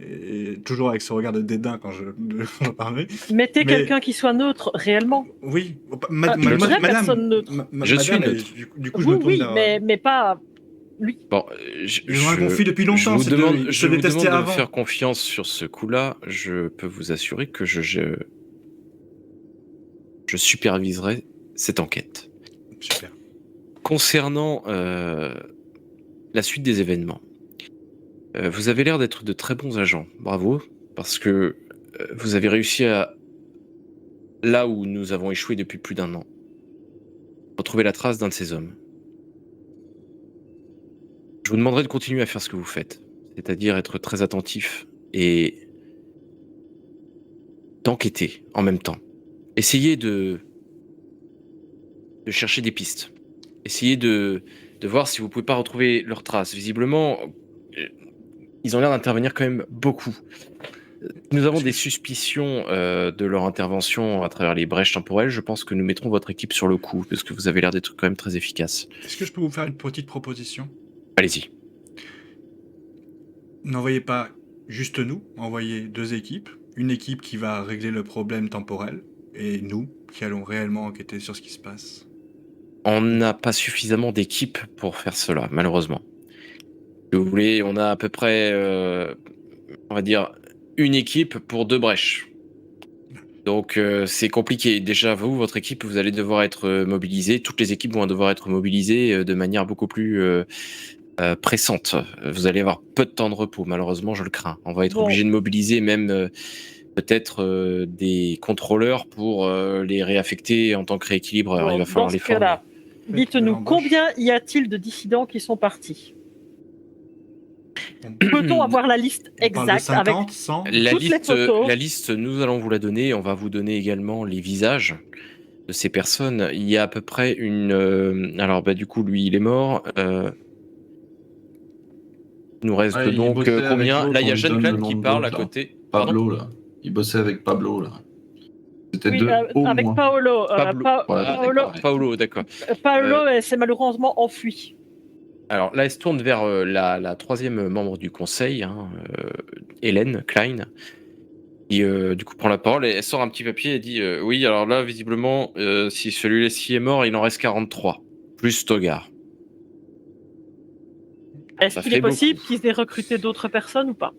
Et toujours avec ce regard de dédain quand j'en parlais. Mettez Mais- quelqu'un qui soit neutre réellement. Oui, Une vraie personne neutre. Je suis madame, neutre. du coup, je Vous, me tourne oui, vers. mais pas lui. Bon, Ils ont un conflit depuis longtemps. je vous ces deux. demande, Ils je se vous détestaient demande de me avant. faire confiance sur ce coup-là. Je peux vous assurer que je superviserai cette enquête. Super. Concernant la suite des événements, vous avez l'air d'être de très bons agents. Bravo, parce que vous avez réussi à, là où nous avons échoué depuis plus d'1 an, retrouver la trace d'un de ces hommes. Je vous demanderai de continuer à faire ce que vous faites, c'est-à-dire être très attentif et d'enquêter en même temps. Essayez de chercher des pistes. Essayez de voir si vous pouvez pas retrouver leurs traces. Visiblement, ils ont l'air d'intervenir quand même beaucoup. Nous avons des suspicions de leur intervention à travers les brèches temporelles. Je pense que nous mettrons votre équipe sur le coup, parce que vous avez l'air d'être quand même très efficace. Est-ce que je peux vous faire une petite proposition? Allez-y. N'envoyez pas juste nous, envoyez 2 équipes. Une équipe qui va régler le problème temporel et nous qui allons réellement enquêter sur ce qui se passe. On n'a pas suffisamment d'équipes pour faire cela, malheureusement. Si vous voulez, on a à peu près, on va dire, une équipe pour 2 brèches. Donc c'est compliqué. Déjà, vous, votre équipe, vous allez devoir être mobilisée. Toutes les équipes vont devoir être mobilisées de manière beaucoup plus pressante. Vous allez avoir peu de temps de repos, malheureusement, je le crains. On va être Bon. obligé de mobiliser même peut-être des contrôleurs pour les réaffecter en tant que rééquilibreur. Il va falloir Dans les ce former. cas-là, dites-nous l'embauche. combien y a-t-il de dissidents qui sont partis? Peut-on avoir la liste On parle de exacte avec 50, 100. toutes les photos. La liste, nous allons vous la donner. On va vous donner également les visages de ces personnes. Il y a à peu près une. Alors, du coup, lui, il est mort. Il nous reste Ouais, il donc bossait avec combien? l'autre, Là, il y a on lui Jeanne donne Clad le nom qui de parle à l'autre, là. côté. Pablo, là. Il bossait avec Pablo, là. C'était Oui, 2 au avec moins. Paolo. Pablo. Paolo, d'accord. Paolo s'est malheureusement enfui. Alors là, elle se tourne vers la troisième membre du conseil, hein, Hélène Klein, qui du coup prend la parole et elle sort un petit papier et dit oui, alors là, visiblement, si celui-ci est mort, il en reste 43, plus Stogar. Est-ce Ça qu'il fait est possible beaucoup. qu'ils aient recruté d'autres personnes ou pas?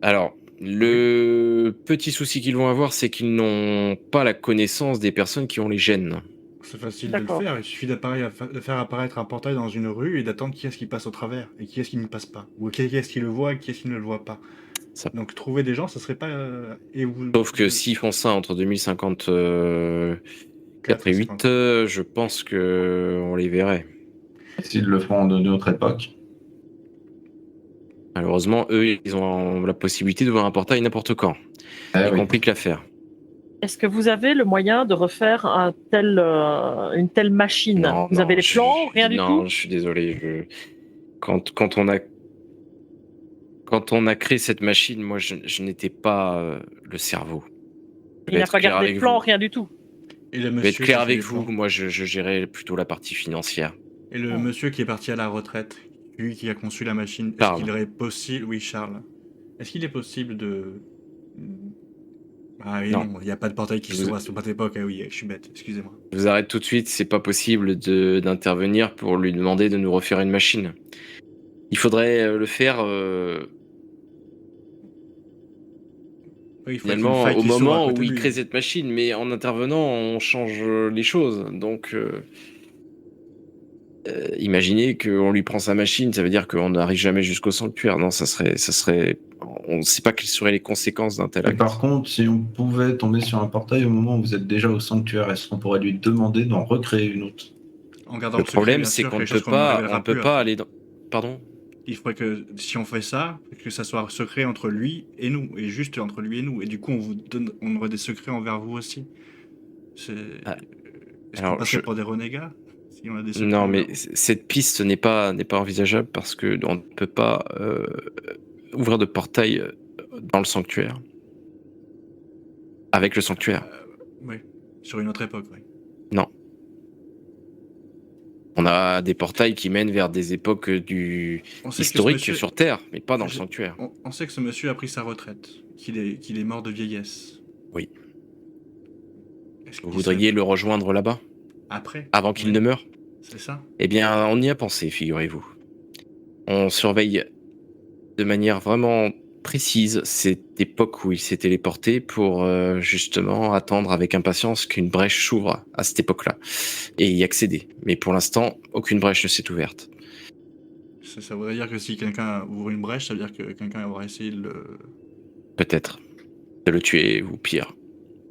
Alors, le petit souci qu'ils vont avoir, c'est qu'ils n'ont pas la connaissance des personnes qui ont les gènes. C'est facile de le D'accord. faire. Il suffit de faire apparaître un portail dans une rue et d'attendre qui est-ce qui passe au travers et qui est-ce qui ne passe pas. Ou qui est-ce qui le voit et qui est-ce qui ne le voit pas. Ça- Donc trouver des gens, ça serait pas. Sauf que s'ils font ça entre 2050 4 et 8, je pense que on les verrait. S'ils le font de notre époque. Malheureusement, eux, ils ont la possibilité d'ouvrir un portail n'importe quand. Eh Ils oui. compliquent l'affaire. Est-ce que vous avez le moyen de refaire une telle machine? Non, Vous non, avez les plans? Rien du non, tout? je suis désolé. Quand on a créé cette machine, moi, je n'étais pas le cerveau. Je Il vais n'a être pas clair gardé avec de plan, vous. rien du tout. Et le Je vais être monsieur clair qui a fait avec les vous. plans. Moi, je gérais plutôt la partie financière. Et le monsieur qui est parti à la retraite, lui qui a conçu la machine, est-ce Charles. qu'il est possible. Oui, Charles. Est-ce qu'il est possible de. Ah oui, Non. non, il n'y a pas de portail qui Vous- s'ouvre à cette époque. Ah oui, je suis bête, excusez-moi. Je vous arrête tout de suite. C'est pas possible d'intervenir pour lui demander de nous refaire une machine. Il faudrait le faire. Oui, il faut qu'il y ait une Finalement, faille au qui s'ouvre à moment côté où de il lui. crée cette machine, mais en intervenant, on change les choses. Donc, imaginez qu'on lui prend sa machine, ça veut dire qu'on n'arrive jamais jusqu'au sanctuaire. Non, ça serait, on ne sait pas quelles seraient les conséquences d'un tel Et acte. par contre, si on pouvait tomber sur un portail au moment où vous êtes déjà au sanctuaire, est-ce qu'on pourrait lui demander d'en recréer une autre? En gardant Le secret, problème, bien c'est sûr, qu'on ne quelque peut chose qu'on ne pas, révélera on peut plus pas après. aller dans. Pardon. il faudrait que, si on fait ça, que ça soit secret entre lui et nous, et juste entre lui et nous. Et du coup, on aurait des secrets envers vous aussi. C'est... Ah, Est-ce qu'on alors, passerait pour des renégats si on a des secrets non, envers mais cette piste n'est pas envisageable parce que on ne peut pas ouvrir de portail dans le sanctuaire. Avec le sanctuaire. Oui, sur une autre époque, oui. Non. On a des portails qui mènent vers des époques On sait que ce historiques monsieur- sur Terre, mais pas dans le J'ai- sanctuaire. On sait que ce monsieur a pris sa retraite, qu'il est mort de vieillesse. Oui. Est-ce Vous qu'il voudriez serait le rejoindre là-bas, après? avant qu'il Oui, ne meure? c'est ça. Eh bien, on y a pensé, figurez-vous. On surveille de manière vraiment précise cette époque où il s'est téléporté pour justement attendre avec impatience qu'une brèche s'ouvre à cette époque-là et y accéder. Mais pour l'instant, aucune brèche ne s'est ouverte. Ça voudrait dire que si quelqu'un ouvre une brèche, ça veut dire que quelqu'un aura essayé de le... Peut-être de le tuer ou pire.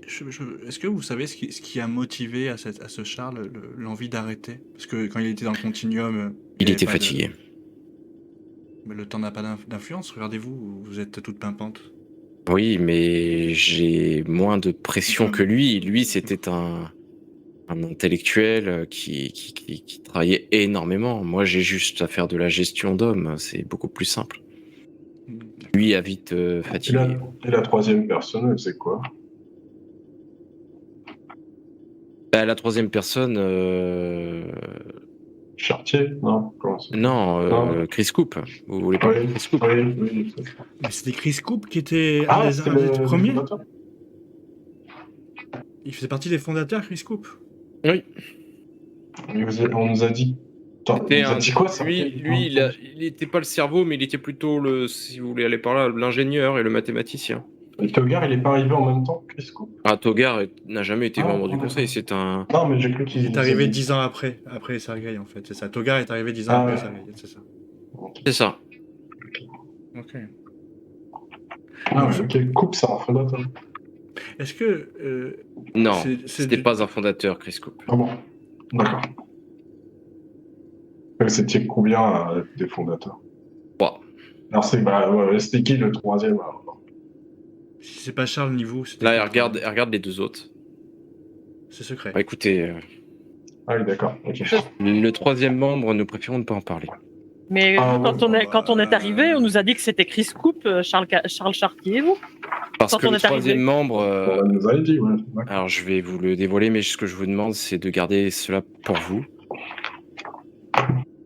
Est-ce que vous savez ce qui a motivé à ce Charles l'envie d'arrêter? Parce que quand il était dans le continuum, Il avait était pas de- fatigué. Mais le temps n'a pas d'influence, regardez-vous, vous êtes toute pimpante. Oui, mais j'ai moins de pression que lui. Lui, c'était un intellectuel qui travaillait énormément. Moi, j'ai juste à faire de la gestion d'hommes. C'est beaucoup plus simple. Lui a vite fatigué. Et la troisième personne, elle sait quoi? Bah, la troisième personne, Chartier? Non, comment ça? non, Non. Chris Coop. Vous voulez pas Oui, Chris Coop? oui. Mais c'était Chris Coop qui était Ah, un c'était des le premiers. fondateur. Il faisait partie des fondateurs, Chris Coop. Oui. On nous a dit. Attends, on C'était nous a dit quoi, ça? lui, il était pas le cerveau, mais il était plutôt si vous voulez aller par là, l'ingénieur et le mathématicien. Et Togar, il est pas arrivé en même temps que Chris Coop? Ah, Togar n'a jamais été Ah, membre du d'accord. conseil. C'est un. Non, mais j'ai cru qu'il Il est arrivé 10 ans après Sergei, en fait. C'est ça. Togar est arrivé 10 ans Ah, après ouais. Sergei, c'est ça. C'est ça. Ok. Ah, ouais, ok. Coop, c'est un fondateur. Est-ce que... Non, c'est c'était pas un fondateur, Chris Coop. Ah bon? D'accord. C'était combien des fondateurs? Bah, Alors, c'était qui le troisième alors? Si c'est pas Charles ni vous, c'était... là, elle regarde les deux autres. C'est secret. Bah, écoutez, Ah oui, d'accord. Ok. le troisième membre, nous préférons ne pas en parler. Mais Ah, quand on est arrivé, on nous a dit que c'était Chris Coop, Charles Chartier et vous. Parce Quand que on le est arrivé. troisième membre, On nous avait dit, ouais. D'accord. alors je vais vous le dévoiler, mais ce que je vous demande, c'est de garder cela pour vous.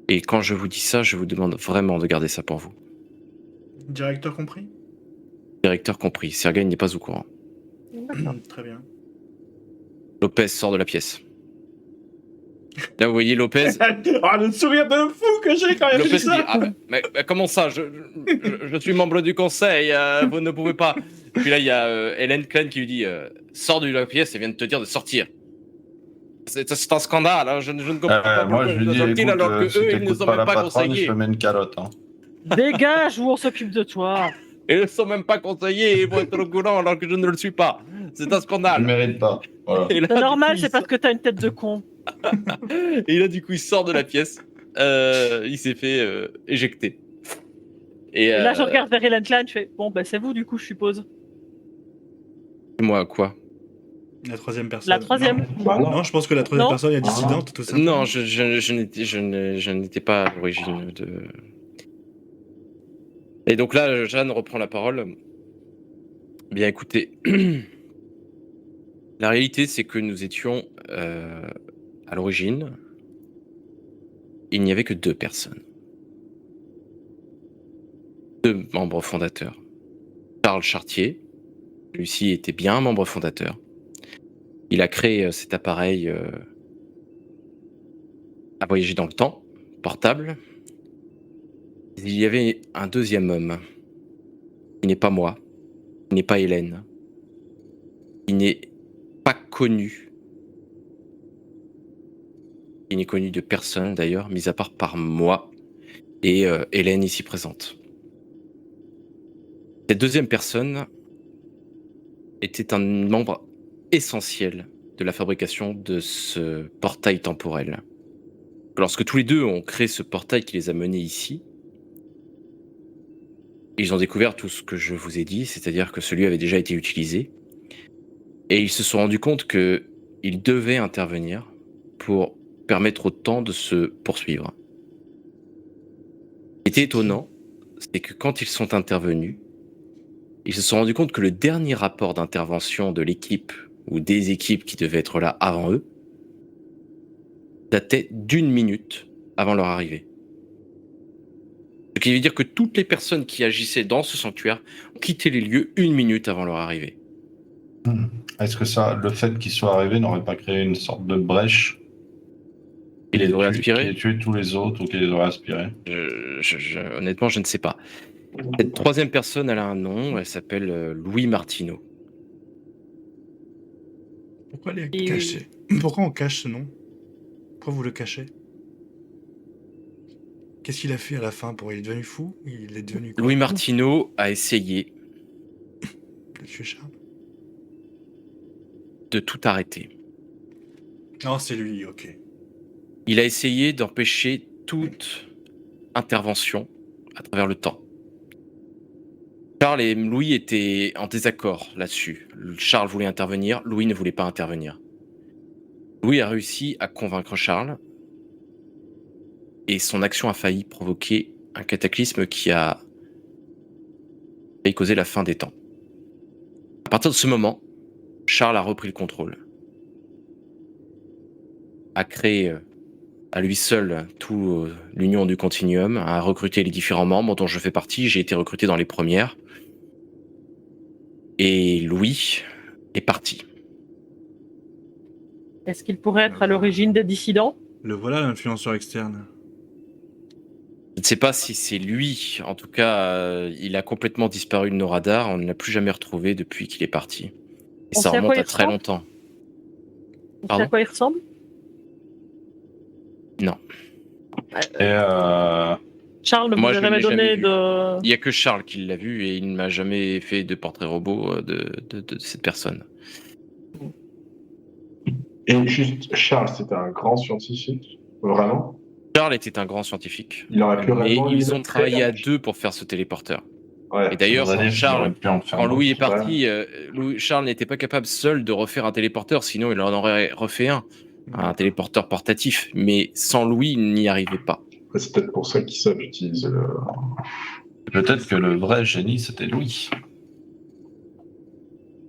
Et quand je vous dis ça, je vous demande vraiment de garder ça pour vous. Directeur compris? Directeur compris, Sergei n'est pas au courant. Très bien. Lopez sort de la pièce. Là, vous voyez Lopez. Ah, le sourire de fou que j'ai quand même Lopez dit dit ça. ah, mais comment ça je suis membre du conseil, vous ne pouvez pas. Puis là, il y a Hélène Klein qui lui dit sors de la pièce, elle vient de te dire de sortir. C'est un scandale, hein, je ne comprends pas Moi, pourquoi je lui vous dis, sortez écoute, alors que si eux, ils t'écoutes ne sont pas même la pas patronne, je conseillés. te mets une calotte. Hein. Dégage ou on s'occupe de toi. Ils ne sont même pas conseillés, ils vont être au courant alors que je ne le suis pas. C'est un Je scandale. mérite pas. Voilà. Et là, C'est du normal, coup, c'est parce que t'as une tête de con. Et là, du coup, il sort de la pièce. Il s'est fait éjecter. Et Et là, je regarde vers Hélène Klein, je fais bon, bah c'est vous du coup, je suppose. moi, quoi? La troisième personne. La troisième. Non, Bah non. non, je pense que la troisième Non. personne est dissidente, tout simplement. Non, je n'étais pas à l'origine de. Et donc là, Jeanne reprend la parole. Bien écoutez, la réalité, c'est que nous étions à l'origine, il n'y avait que 2 personnes. 2 membres fondateurs. Charles Chartier, celui-ci était bien un membre fondateur. Il a créé cet appareil à voyager dans le temps, portable. Il y avait un deuxième homme, qui n'est pas moi, qui n'est pas Hélène, qui n'est pas connu. Il n'est connu de personne d'ailleurs, mis à part par moi et Hélène ici présente. Cette deuxième personne était un membre essentiel de la fabrication de ce portail temporel. Lorsque tous les deux ont créé ce portail qui les a menés ici, ils ont découvert tout ce que je vous ai dit, c'est-à-dire que celui avait déjà été utilisé. Et ils se sont rendus compte qu'ils devaient intervenir pour permettre au temps de se poursuivre. Ce qui était étonnant, c'est que quand ils sont intervenus, ils se sont rendus compte que le dernier rapport d'intervention de l'équipe ou des équipes qui devaient être là avant eux datait d'1 minute avant leur arrivée. Ce qui veut dire que toutes les personnes qui agissaient dans ce sanctuaire ont quitté les lieux 1 minute avant leur arrivée. Est-ce que le fait qu'ils soient arrivés n'aurait pas créé une sorte de brèche Qui les aurait qui aspirés a tué tous les autres ou qui les aurait aspirés? Honnêtement, je ne sais pas. Cette troisième personne, elle a un nom, elle s'appelle Louis Martineau. Pourquoi les cacher? Pourquoi on cache ce nom? Pourquoi vous le cachez? Qu'est-ce qu'il a fait à la fin pour... Il est devenu fou? Il est devenu quoi? Louis Martineau a essayé de tuer Charles? De tout arrêter. Non, c'est lui, ok. Il a essayé d'empêcher toute intervention à travers le temps. Charles et Louis étaient en désaccord là-dessus. Charles voulait intervenir, Louis ne voulait pas intervenir. Louis a réussi à convaincre Charles et son action a failli provoquer un cataclysme qui a failli causer la fin des temps. À partir de ce moment, Charles a repris le contrôle, a créé à lui seul toute l'union du Continuum, a recruté les différents membres dont je fais partie. J'ai été recruté dans les premières. Et Louis est parti. Est-ce qu'il pourrait être à l'origine des dissidents? Le voilà, l'influenceur externe. Je ne sais pas si c'est lui. En tout cas, il a complètement disparu de nos radars. On ne l'a plus jamais retrouvé depuis qu'il est parti. Et On ça sait à remonte quoi à il très ressemble longtemps. On sait Pardon à quoi il ressemble? Non. Et Charles ne Moi, vous a je ne jamais l'ai jamais donné vu. de... Il n'y a que Charles qui l'a vu et il ne m'a jamais fait de portrait robot de cette personne. Et juste, Charles, c'était un grand scientifique, vraiment. Charles était un grand scientifique. Il aurait pu Mais réellement ils ont lui travaillé à créer. deux pour faire ce téléporteur. Ouais. Et d'ailleurs, ça voudrait dire qu'il Charles, aurait pu en faire quand d'autres. Louis est parti, Charles n'était pas capable seul de refaire un téléporteur, sinon il en aurait refait un téléporteur portatif. Mais sans Louis, il n'y arrivait pas. C'est peut-être pour ça qu'ils savent utiliser le... Peut-être que le vrai génie, c'était Louis.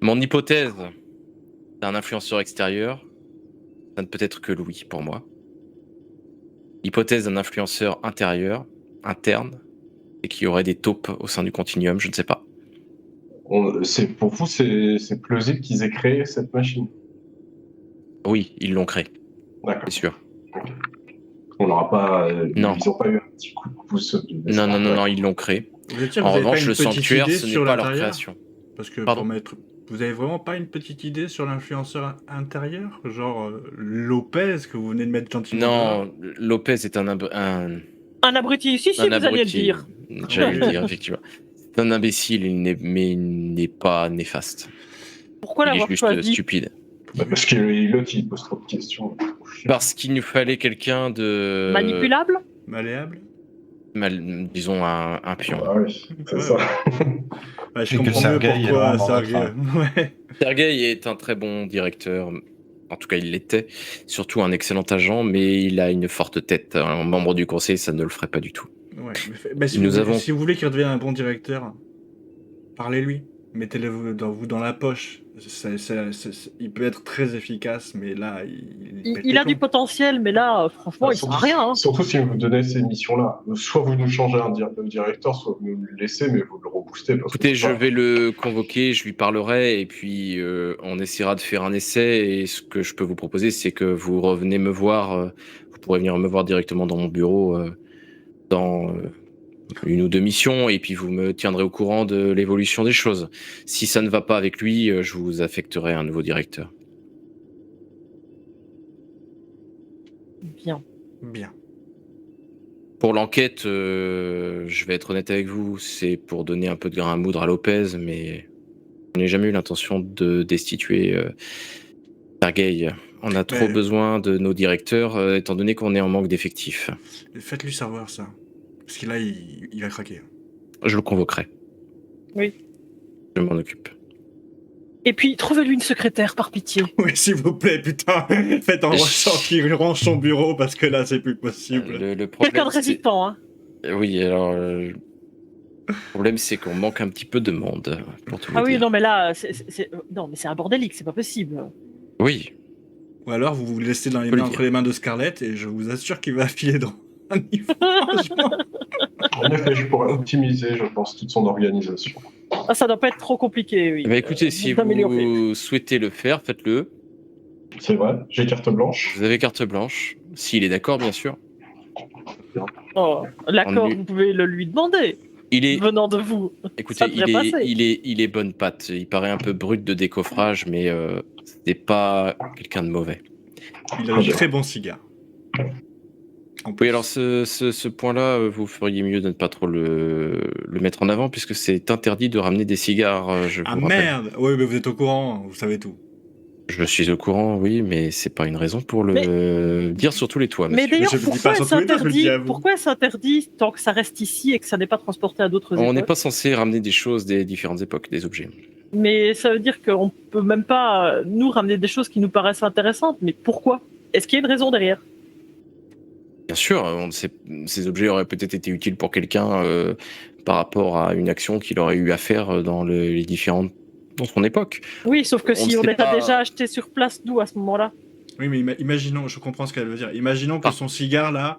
Mon hypothèse d'un influenceur extérieur, ça ne peut être que Louis pour moi. L'hypothèse d'un influenceur intérieur, interne, et qu'il y aurait des taupes au sein du Continuum, je ne sais pas. Pour vous, c'est plausible qu'ils aient créé cette machine. Oui, ils l'ont créé, D'accord. c'est sûr. On n'aura pas... Non. Ils n'ont pas eu un petit coup de pouce. Non, ils l'ont créé. Vous êtes sûr, En vous avez pas revanche, une le petite sanctuaire, idée ce n'est sur pas leur l'intérieur? création. Parce que Pardon. vous avez vraiment pas une petite idée sur l'influenceur intérieur? Genre Lopez que vous venez de mettre gentiment dehors? Non, Lopez est un abruti. Si, vous alliez le dire. J'allais le dire, effectivement. C'est un imbécile, mais il n'est pas néfaste. Pourquoi Il est l'avoir juste choisi? stupide. Parce que l'autre, il pose trop de questions. Parce qu'il nous fallait quelqu'un de... Manipulable? Malléable? disons un pion. Ah oui, c'est Ouais, ça. Ouais, je Et que comprends mieux Sergueï est pourquoi vraiment dans Sergueï. notre Ouais. Sergueï est un très bon directeur. En tout cas, il l'était. Surtout un excellent agent, mais il a une forte tête. Un membre du conseil, ça ne le ferait pas du tout. Ouais. Mais si, si vous voulez qu'il redevienne un bon directeur, parlez-lui. Mettez-le dans la poche. Il peut être très efficace, mais là, Il a du potentiel, mais là, franchement, il sert à rien. Hein. Surtout si vous donnez ces missions-là. Soit vous nous changez le directeur, soit vous nous le laissez, mais vous le reboostez. Écoutez, je vais le convoquer, je lui parlerai, et puis on essaiera de faire un essai. Et ce que je peux vous proposer, c'est que vous revenez me voir. Vous pourrez venir me voir directement dans mon bureau dans 1 ou 2 missions, et puis vous me tiendrez au courant de l'évolution des choses. Si ça ne va pas avec lui, je vous affecterai un nouveau directeur. Bien. Pour l'enquête, je vais être honnête avec vous, c'est pour donner un peu de grain à moudre à Lopez, mais je n'ai jamais eu l'intention de destituer Sergueï. On a trop besoin de nos directeurs, étant donné qu'on est en manque d'effectifs. Faites-lui savoir ça. Parce que là, il va craquer. Je le convoquerai. Oui. Je m'en occupe. Et puis, trouvez-lui une secrétaire, par pitié. Oui, s'il vous plaît, putain, faites en sorte qu'il range son bureau parce que là, c'est plus possible. Le problème, Quelqu'un de c'est- résistant, hein. Oui, alors... le problème, c'est qu'on manque un petit peu de monde, pour tout Ah vous oui, dire. non, mais là, non, mais c'est un bordélique, c'est pas possible. Oui, Ou alors, vous vous laissez dans les Faut le mains, entre dire. les mains de Scarlett et je vous assure qu'il va filer dans un niveau. Franchement. En effet, je pourrais optimiser, je pense, toute son organisation. Ah, ça doit pas être trop compliqué, oui. Eh ben, écoutez, si d'améliorer. vous souhaitez le faire, faites-le. C'est vrai, j'ai carte blanche. Vous avez carte blanche, s'il est d'accord, bien sûr. Oh, l'accord, En- vous pouvez le lui demander, Il est, venant de vous. écoutez, Ça devrait passer. il est bonne patte. Il paraît un peu brut de décoffrage, mais c'est pas quelqu'un de mauvais. Il a de très bons cigares. En plus. Oui, alors ce point-là, vous feriez mieux de ne pas trop le mettre en avant, puisque c'est interdit de ramener des cigares, je Ah vous rappelle. merde. Oui, mais vous êtes au courant, vous savez tout. Je suis au courant, oui, mais c'est pas une raison pour le dire sur tous les toits, Mais monsieur. d'ailleurs, je vous dis pourquoi pas sur est-ce Twitter, je le dis à interdit vous. Pourquoi est-ce interdit tant que ça reste ici et que ça n'est pas transporté à d'autres On n'est époques pas censé ramener des choses des différentes époques, des objets. Mais ça veut dire qu'on peut même pas nous ramener des choses qui nous paraissent intéressantes. Mais pourquoi? Est-ce qu'il y a une raison derrière? Bien sûr, ces objets auraient peut-être été utiles pour quelqu'un par rapport à une action qu'il aurait eu à faire dans les différentes dans son époque. Oui, sauf que On si ne on sait les a pas. déjà achetés sur place, d'où à ce moment-là? Oui, mais imaginons, je comprends ce qu'elle veut dire. Imaginons que Ah. son cigare là,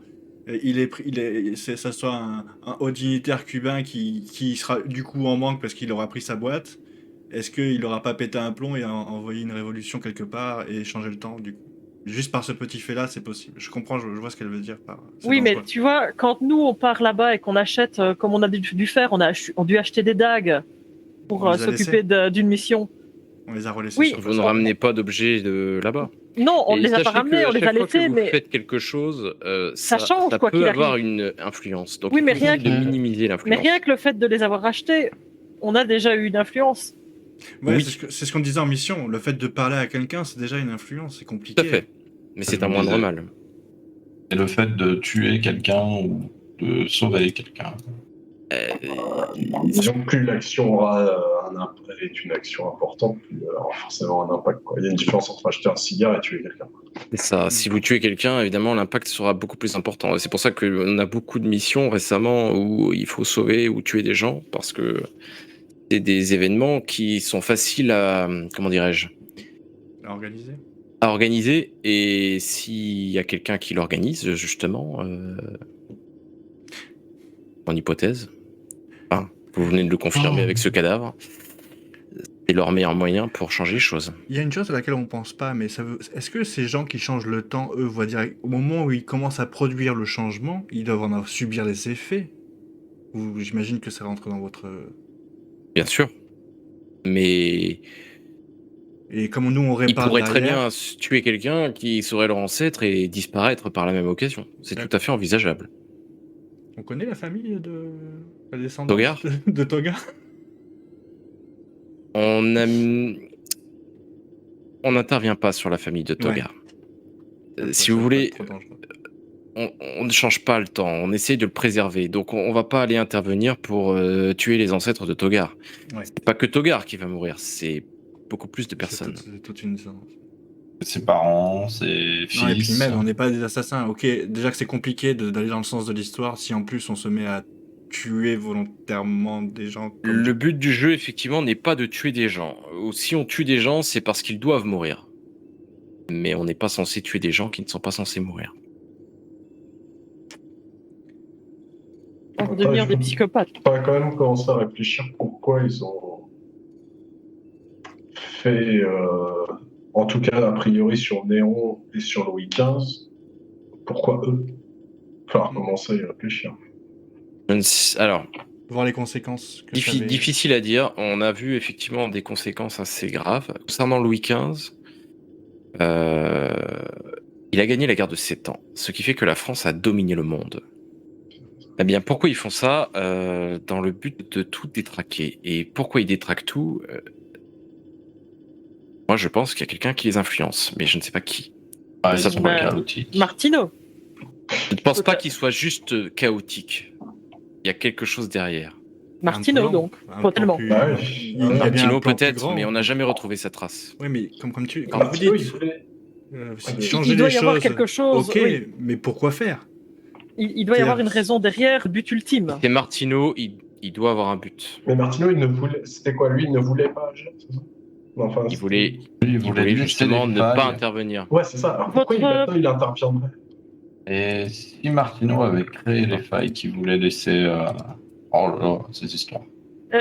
ça soit un haut dignitaire cubain qui sera du coup en manque parce qu'il aura pris sa boîte. Est-ce qu'il n'aura pas pété un plomb et envoyé une révolution quelque part et changé le temps du coup? Juste par ce petit fait-là, c'est possible. Je comprends, je vois ce qu'elle veut dire par. C'est Oui, mais dangereux. tu vois, quand nous on part là-bas et qu'on achète, comme on a dû faire, on a dû acheter des dagues pour On les a s'occuper d'une mission. On les a relaissés Oui. sur Vous place. ne ramenez pas d'objets de là-bas. Non, on Et ne les a pas sachez ramenés, que on à les a chaque fois que laissés, vous mais faites quelque chose, ça change, quoi peut qu'il avoir arrive. une influence. Donc Oui, il mais faut rien essayer de minimiser mais l'influence. rien que le fait de les avoir achetés, on a déjà eu une influence. Ouais, Oui. c'est ce qu'on disait en mission. Le fait de parler à quelqu'un, c'est déjà une influence. C'est compliqué. Tout à fait. Mais c'est Je un me moindre disais. mal. Et le fait de tuer quelqu'un ou de sauver quelqu'un. Disons que plus l'action est une action importante, plus elle aura forcément un impact, quoi. Il y a une différence entre acheter un cigare et tuer quelqu'un. C'est ça. Si vous tuez quelqu'un, évidemment, l'impact sera beaucoup plus important. Et c'est pour ça qu'on a beaucoup de missions récemment où il faut sauver ou tuer des gens, parce que c'est des événements qui sont faciles à, comment dirais-je, À organiser. à organiser. Et s'il y a quelqu'un qui l'organise, justement, en hypothèse, enfin, vous venez de le confirmer avec ce cadavre, c'est leur meilleur moyen pour changer les choses. Il y a une chose à laquelle on pense pas, mais est-ce que ces gens qui changent le temps, eux, voient direct au moment où ils commencent à produire le changement, ils doivent en subir les effets? Ou j'imagine que ça rentre dans votre. Bien sûr. Mais Et comme nous on ils répare pourraient très derrière, bien tuer quelqu'un qui serait leur ancêtre et disparaître par la même occasion. C'est tout à fait envisageable. on connaît la famille de la descendance Togar de Togar. On n'intervient pas sur la famille de Togar. Si vous voulez, on ne change pas le temps, on essaie de le préserver. Donc on va pas aller intervenir pour tuer les ancêtres de Togar. Ouais. C'est pas que Togar qui va mourir, c'est beaucoup plus de personnes. C'est toute une descendance. Ses parents, ses fils. Non, et puis même, on n'est pas des assassins. Ok, déjà que c'est compliqué d'aller dans le sens de l'histoire si en plus on se met à tuer volontairement des gens. Le but du jeu, effectivement, n'est pas de tuer des gens. Ou si on tue des gens, c'est parce qu'ils doivent mourir. Mais on n'est pas censé tuer des gens qui ne sont pas censés mourir. On va devenir des psychopathes. On va quand même commencer à réfléchir pourquoi ils ont fait, en tout cas a priori sur Néon et sur Louis XV, pourquoi eux? Il va falloir commencer à y réfléchir. Alors, Voir les conséquences. Que ça avait. difficile à dire. On a vu effectivement des conséquences assez graves. Concernant Louis XV, il a gagné la guerre de 7 ans, ce qui fait que la France a dominé le monde. Eh bien, pourquoi ils font ça? Dans le but de tout détraquer. Et pourquoi ils détraquent tout? Moi, je pense qu'il y a quelqu'un qui les influence, mais je ne sais pas qui. Ah, Ça ils sont pourrait- chaotiques. Martino. Je ne pense pas qu'il soit juste chaotique. Il y a quelque chose derrière. Martineau, plan- donc, un plan potentiellement. plus- Bah ouais. il a bien un Martino plan plus peut-être, grand. mais on n'a jamais retrouvé sa trace. Oui, mais comme vous Martineau, il dites, voulait- changer Il doit les y avoir choses. quelque chose, Ok, oui. mais pourquoi faire? Il doit y avoir une C'est-à-dire- raison derrière, le but ultime. C'est Martino, il doit avoir un but. Mais Martineau, il ne voulait. C'était quoi, lui, il ne voulait pas agir, c'est ça? Enfin, Il c'était- voulait, Lui, il il voulait voulait laisser justement les ne pas failles. intervenir. Ouais, c'est ça. Alors pourquoi Votre- maintenant il interviendrait? Et si Martino avait créé les failles qu'il voulait laisser. Oh là là, ces histoires.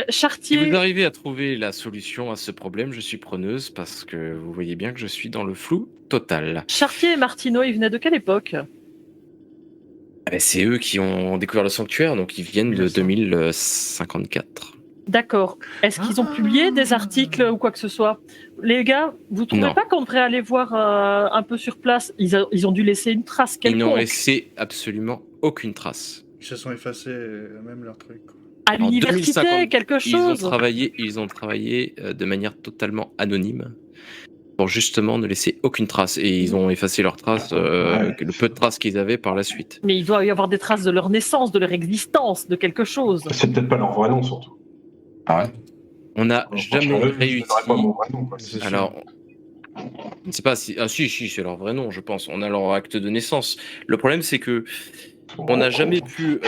Si Chartier, vous arrivez à trouver la solution à ce problème, je suis preneuse parce que vous voyez bien que je suis dans le flou total. Chartier et Martineau, ils venaient de quelle époque? Ah ben, c'est eux qui ont découvert le sanctuaire, donc ils viennent de 2054. D'accord. Est-ce qu'ils ont publié des articles ou quoi que ce soit? Les gars, vous trouvez Non. pas qu'on devrait aller voir un peu sur place? Ils ont dû laisser une trace Ils n'ont quelconque. laissé absolument aucune trace. Ils se sont effacés, même leur truc. À En l'université, 2050, quelque chose. Ils ont travaillé de manière totalement anonyme pour justement ne laisser aucune trace. Et ils ont effacé leurs traces, Ouais. le peu de traces qu'ils avaient par la suite. Mais il doit y avoir des traces de leur naissance, de leur existence, de quelque chose. C'est peut-être pas leur vrai nom, surtout. Ah ouais. On n'a Alors, jamais franchement, je réussi. donnerais pas mon vrai nom, quoi. C'est sûr. Alors, je sais pas si. Ah, si, c'est leur vrai nom, je pense. On a leur acte de naissance. Le problème, c'est que on n'a jamais pu.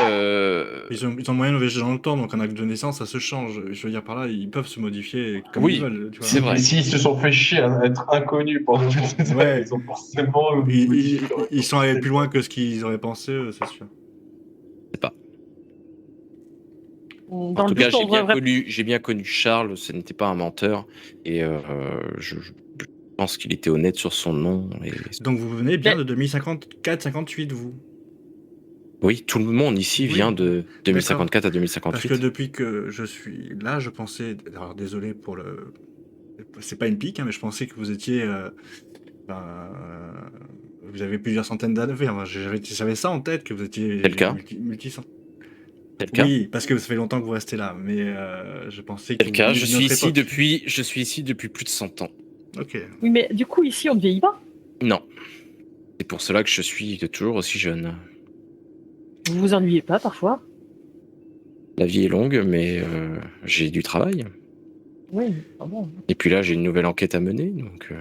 Ils ont moyen de voyager dans le temps, donc un acte de naissance, ça se change. Je veux dire par là, ils peuvent se modifier comme Oui, ils veulent. Tu vois. c'est vrai. Et s'ils se sont fait chier à être inconnus pendant toutes ces années, Ouais. ils ont forcément. Ils sont allés plus loin que ce qu'ils auraient pensé, c'est sûr. Dans En le tout cas, but, on devrait- j'ai bien connu Charles. Ce n'était pas un menteur. Et je pense qu'il était honnête sur son nom. Et... Donc vous venez bien Mais- de 2054-58, vous. Oui, tout le monde ici Oui. vient de 2054 à Parce 2058. que depuis que je suis là, je pensais. Alors désolé pour le. C'est pas une pique, hein, mais je pensais que vous étiez. Vous avez plusieurs centaines d'années. Enfin, j'avais ça en tête, que vous étiez. C'est le cas. C'est le cas. Oui, parce que ça fait longtemps que vous restez là, mais je pensais C'est que. le cas. vous Je veniez suis d'une autre ici époque. depuis plus de 100 ans. Ok. Oui, mais du coup, ici, on ne vieillit pas. Non. C'est pour cela que je suis toujours aussi jeune. Vous vous ennuyez pas parfois? La vie est longue, mais j'ai du travail. Oui, ah bon. Et puis là, j'ai une nouvelle enquête à mener, donc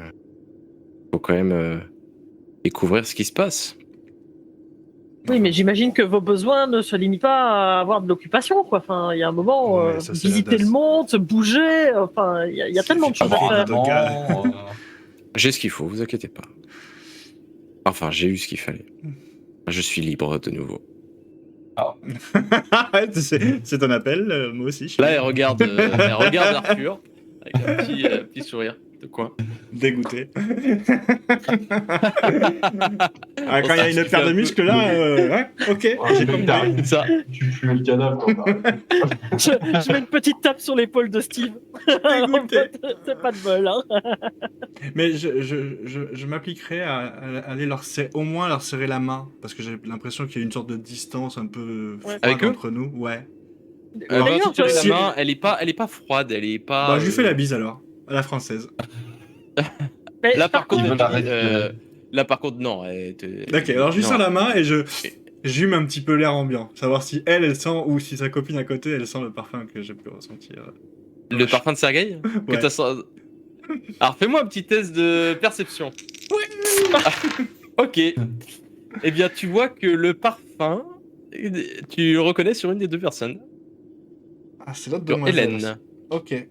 faut quand même découvrir ce qui se passe. Oui, mais j'imagine que vos besoins ne se limitent pas à avoir de l'occupation, quoi. Enfin, il y a un moment, Ouais, ça, c'est visiter l'audace. le monde, se bouger, enfin, il y a tellement de choses à Avoir faire. un doga. J'ai ce qu'il faut, vous inquiétez pas. Enfin, j'ai eu ce qu'il fallait. Je suis libre de nouveau. C'est un appel, moi aussi. Je suis Là, elle regarde Arthur avec un petit sourire de coin. dégoûté. Ah, quand il y a une paire de muscles là, ouais, ok, Ouais, j'ai j'ai compris. compris. Ça. Tu pues le cadavre. Je mets une petite tape sur l'épaule de Steve. Dégoûté. C'est pas de bol, hein. Mais je m'appliquerais à aller au moins leur serrer la main, parce que j'ai l'impression qu'il y a une sorte de distance un peu froide Avec eux entre nous. Ouais. D'ailleurs, tu la si- main, elle est pas froide, elle est pas. Bah, je lui fais la bise alors, à la française. mais Là, par contre, contre, là, par contre, non. elle te- Ok, alors je lui non. serre la main et j'hume un petit peu l'air ambiant, savoir si elle sent ou si sa copine à côté elle sent le parfum que j'ai pu ressentir. Le parfum de Sergueï que Ouais. t'as senti- Alors, fais-moi un petit test de perception. Ok. Eh bien, tu vois que le parfum, tu le reconnais sur une des deux personnes. Ah, c'est l'autre Sur demoiselle. Hélène. Ok.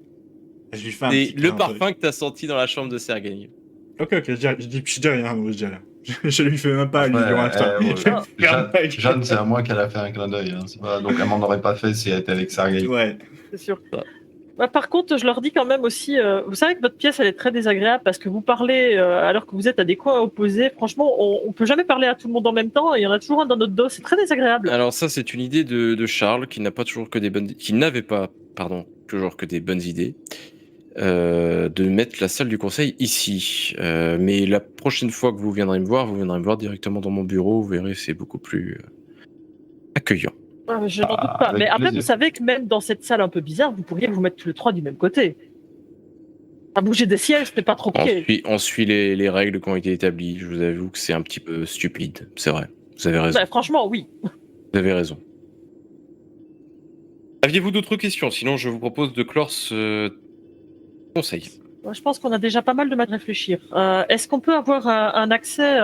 Je lui fais un C'est petit le clin d'œil. parfum que t'as senti dans la chambre de Sergueï. Ok, je dis rien, moi, je dis rien. Je lui fais même pas allusion à ça. Jeanne, c'est à moi qu'elle a fait un clin d'œil. Hein. C'est pas- Donc, elle m'en aurait pas fait si elle était avec Sergei. Ouais. c'est sûr. Bah, par contre, je leur dis quand même aussi, vous savez que votre pièce, elle est très désagréable parce que vous parlez alors que vous êtes à des coins opposés. Franchement, on peut jamais parler à tout le monde en même temps et il y en a toujours un dans notre dos. C'est très désagréable. Alors ça, c'est une idée de Charles qui n'a pas toujours que des bonnes, qui n'avait pas, pardon, toujours que des bonnes idées, de mettre la salle du conseil ici. Mais la prochaine fois que vous viendrez me voir directement dans mon bureau. Vous verrez, c'est beaucoup plus accueillant. Ah, je n'en doute pas. avec Mais après, plaisir. vous savez que même dans cette salle un peu bizarre, vous pourriez vous mettre tous les trois du même côté. À bouger des sièges, c'était pas trop compliqué. On suit les règles qui ont été établies. Je vous avoue que c'est un petit peu stupide. C'est vrai. Vous avez raison. Bah, franchement, oui. Vous avez raison. Aviez-vous d'autres questions? Sinon, je vous propose de clore ce conseil. Je pense qu'on a déjà pas mal de mal à réfléchir. Est-ce qu'on peut avoir un accès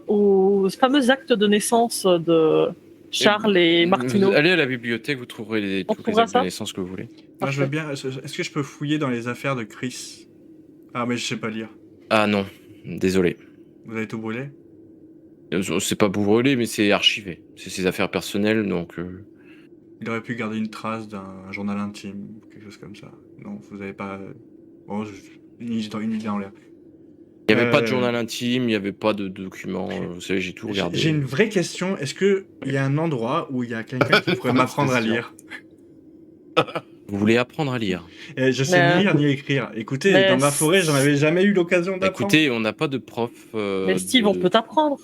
aux fameux actes de naissance de Charles et Martineau? Allez à la bibliothèque, vous trouverez On tous les trouvera actes ça de naissance que vous voulez. Moi, je veux bien. Est-ce que je peux fouiller dans les affaires de Chris? Ah, mais je sais pas lire. Ah non, désolé. Vous avez tout brûlé? C'est pas brûlé, mais c'est archivé. C'est ses affaires personnelles, donc... Il aurait pu garder une trace d'un journal intime, ou quelque chose comme ça. Non, vous avez pas. Bon, une idée en l'air. Il n'y avait pas de journal intime, il n'y avait pas de documents. Vous savez, j'ai tout regardé. J'ai une vraie question. Est-ce qu'il y a un endroit où il y a quelqu'un qui pourrait m'apprendre à lire? Vous voulez apprendre à lire? Je sais ni lire ni écrire. Écoutez, Mais dans ma forêt, j'en avais jamais eu l'occasion d'apprendre. Écoutez, on n'a pas de prof. Mais Steve, on peut t'apprendre.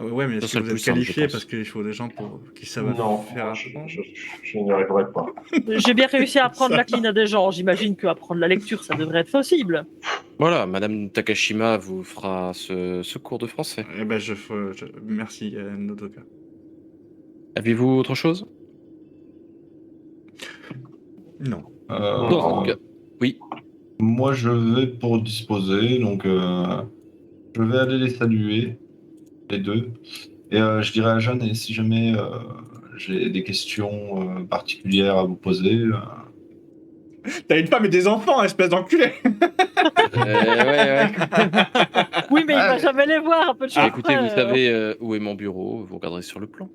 Ouais, mais est-ce Ça, que c'est vous le êtes plus simple, je qualifié? pense. Parce qu'il faut des gens qui savent Non, faire je n'y arriverai pas. J'ai bien réussi à apprendre Ça la cline à des gens. J'imagine qu'apprendre la lecture, ça devrait être possible. Voilà, Madame Takashima vous fera ce cours de français. Eh ben, merci, Nodoka. Avez-vous autre chose? Non. Donc, oui. Moi, je vais pour disposer, donc je vais aller les saluer, les deux. Et je dirais à Jeanne, et si jamais j'ai des questions particulières à vous poser, T'as une femme et des enfants, espèce d'enculé! Ouais. Oui, mais il va jamais les voir. Un peu de chance. Écoutez, vous près, savez où est mon bureau, vous regarderez sur le plan.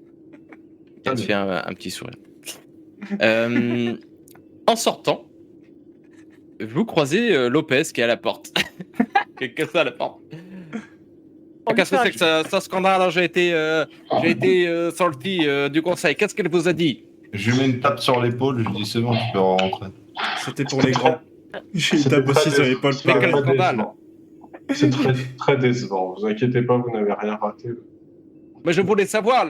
Ça te fait un petit sourire. En sortant, vous croisez Lopez qui est à la porte. Qu'est-ce que c'est à la porte? Qu'est-ce que c'est que ce scandale? J'ai été sorti du conseil. Qu'est-ce qu'elle vous a dit? je lui mets une tape sur l'épaule, je lui dis c'est bon, tu peux rentrer. C'était pour les grands. J'ai une tape aussi sur l'épaule. Mais quel très scandale. décevant. C'est très, très décevant. Vous inquiétez pas, vous n'avez rien raté. Mais je voulais savoir.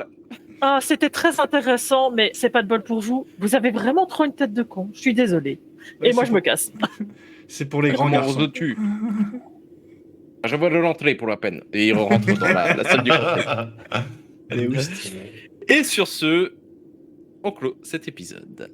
Ah, c'était très intéressant, mais c'est pas de bol pour vous. Vous avez vraiment trop une tête de con. Je suis désolé. Ouais, Et moi, c'est je me casse. C'est pour les grands On garçons. se tue. Je vais rentrer pour la peine. Et il rentre dans la salle du conseil. Allez, oui. Et sur ce, on clôt cet épisode.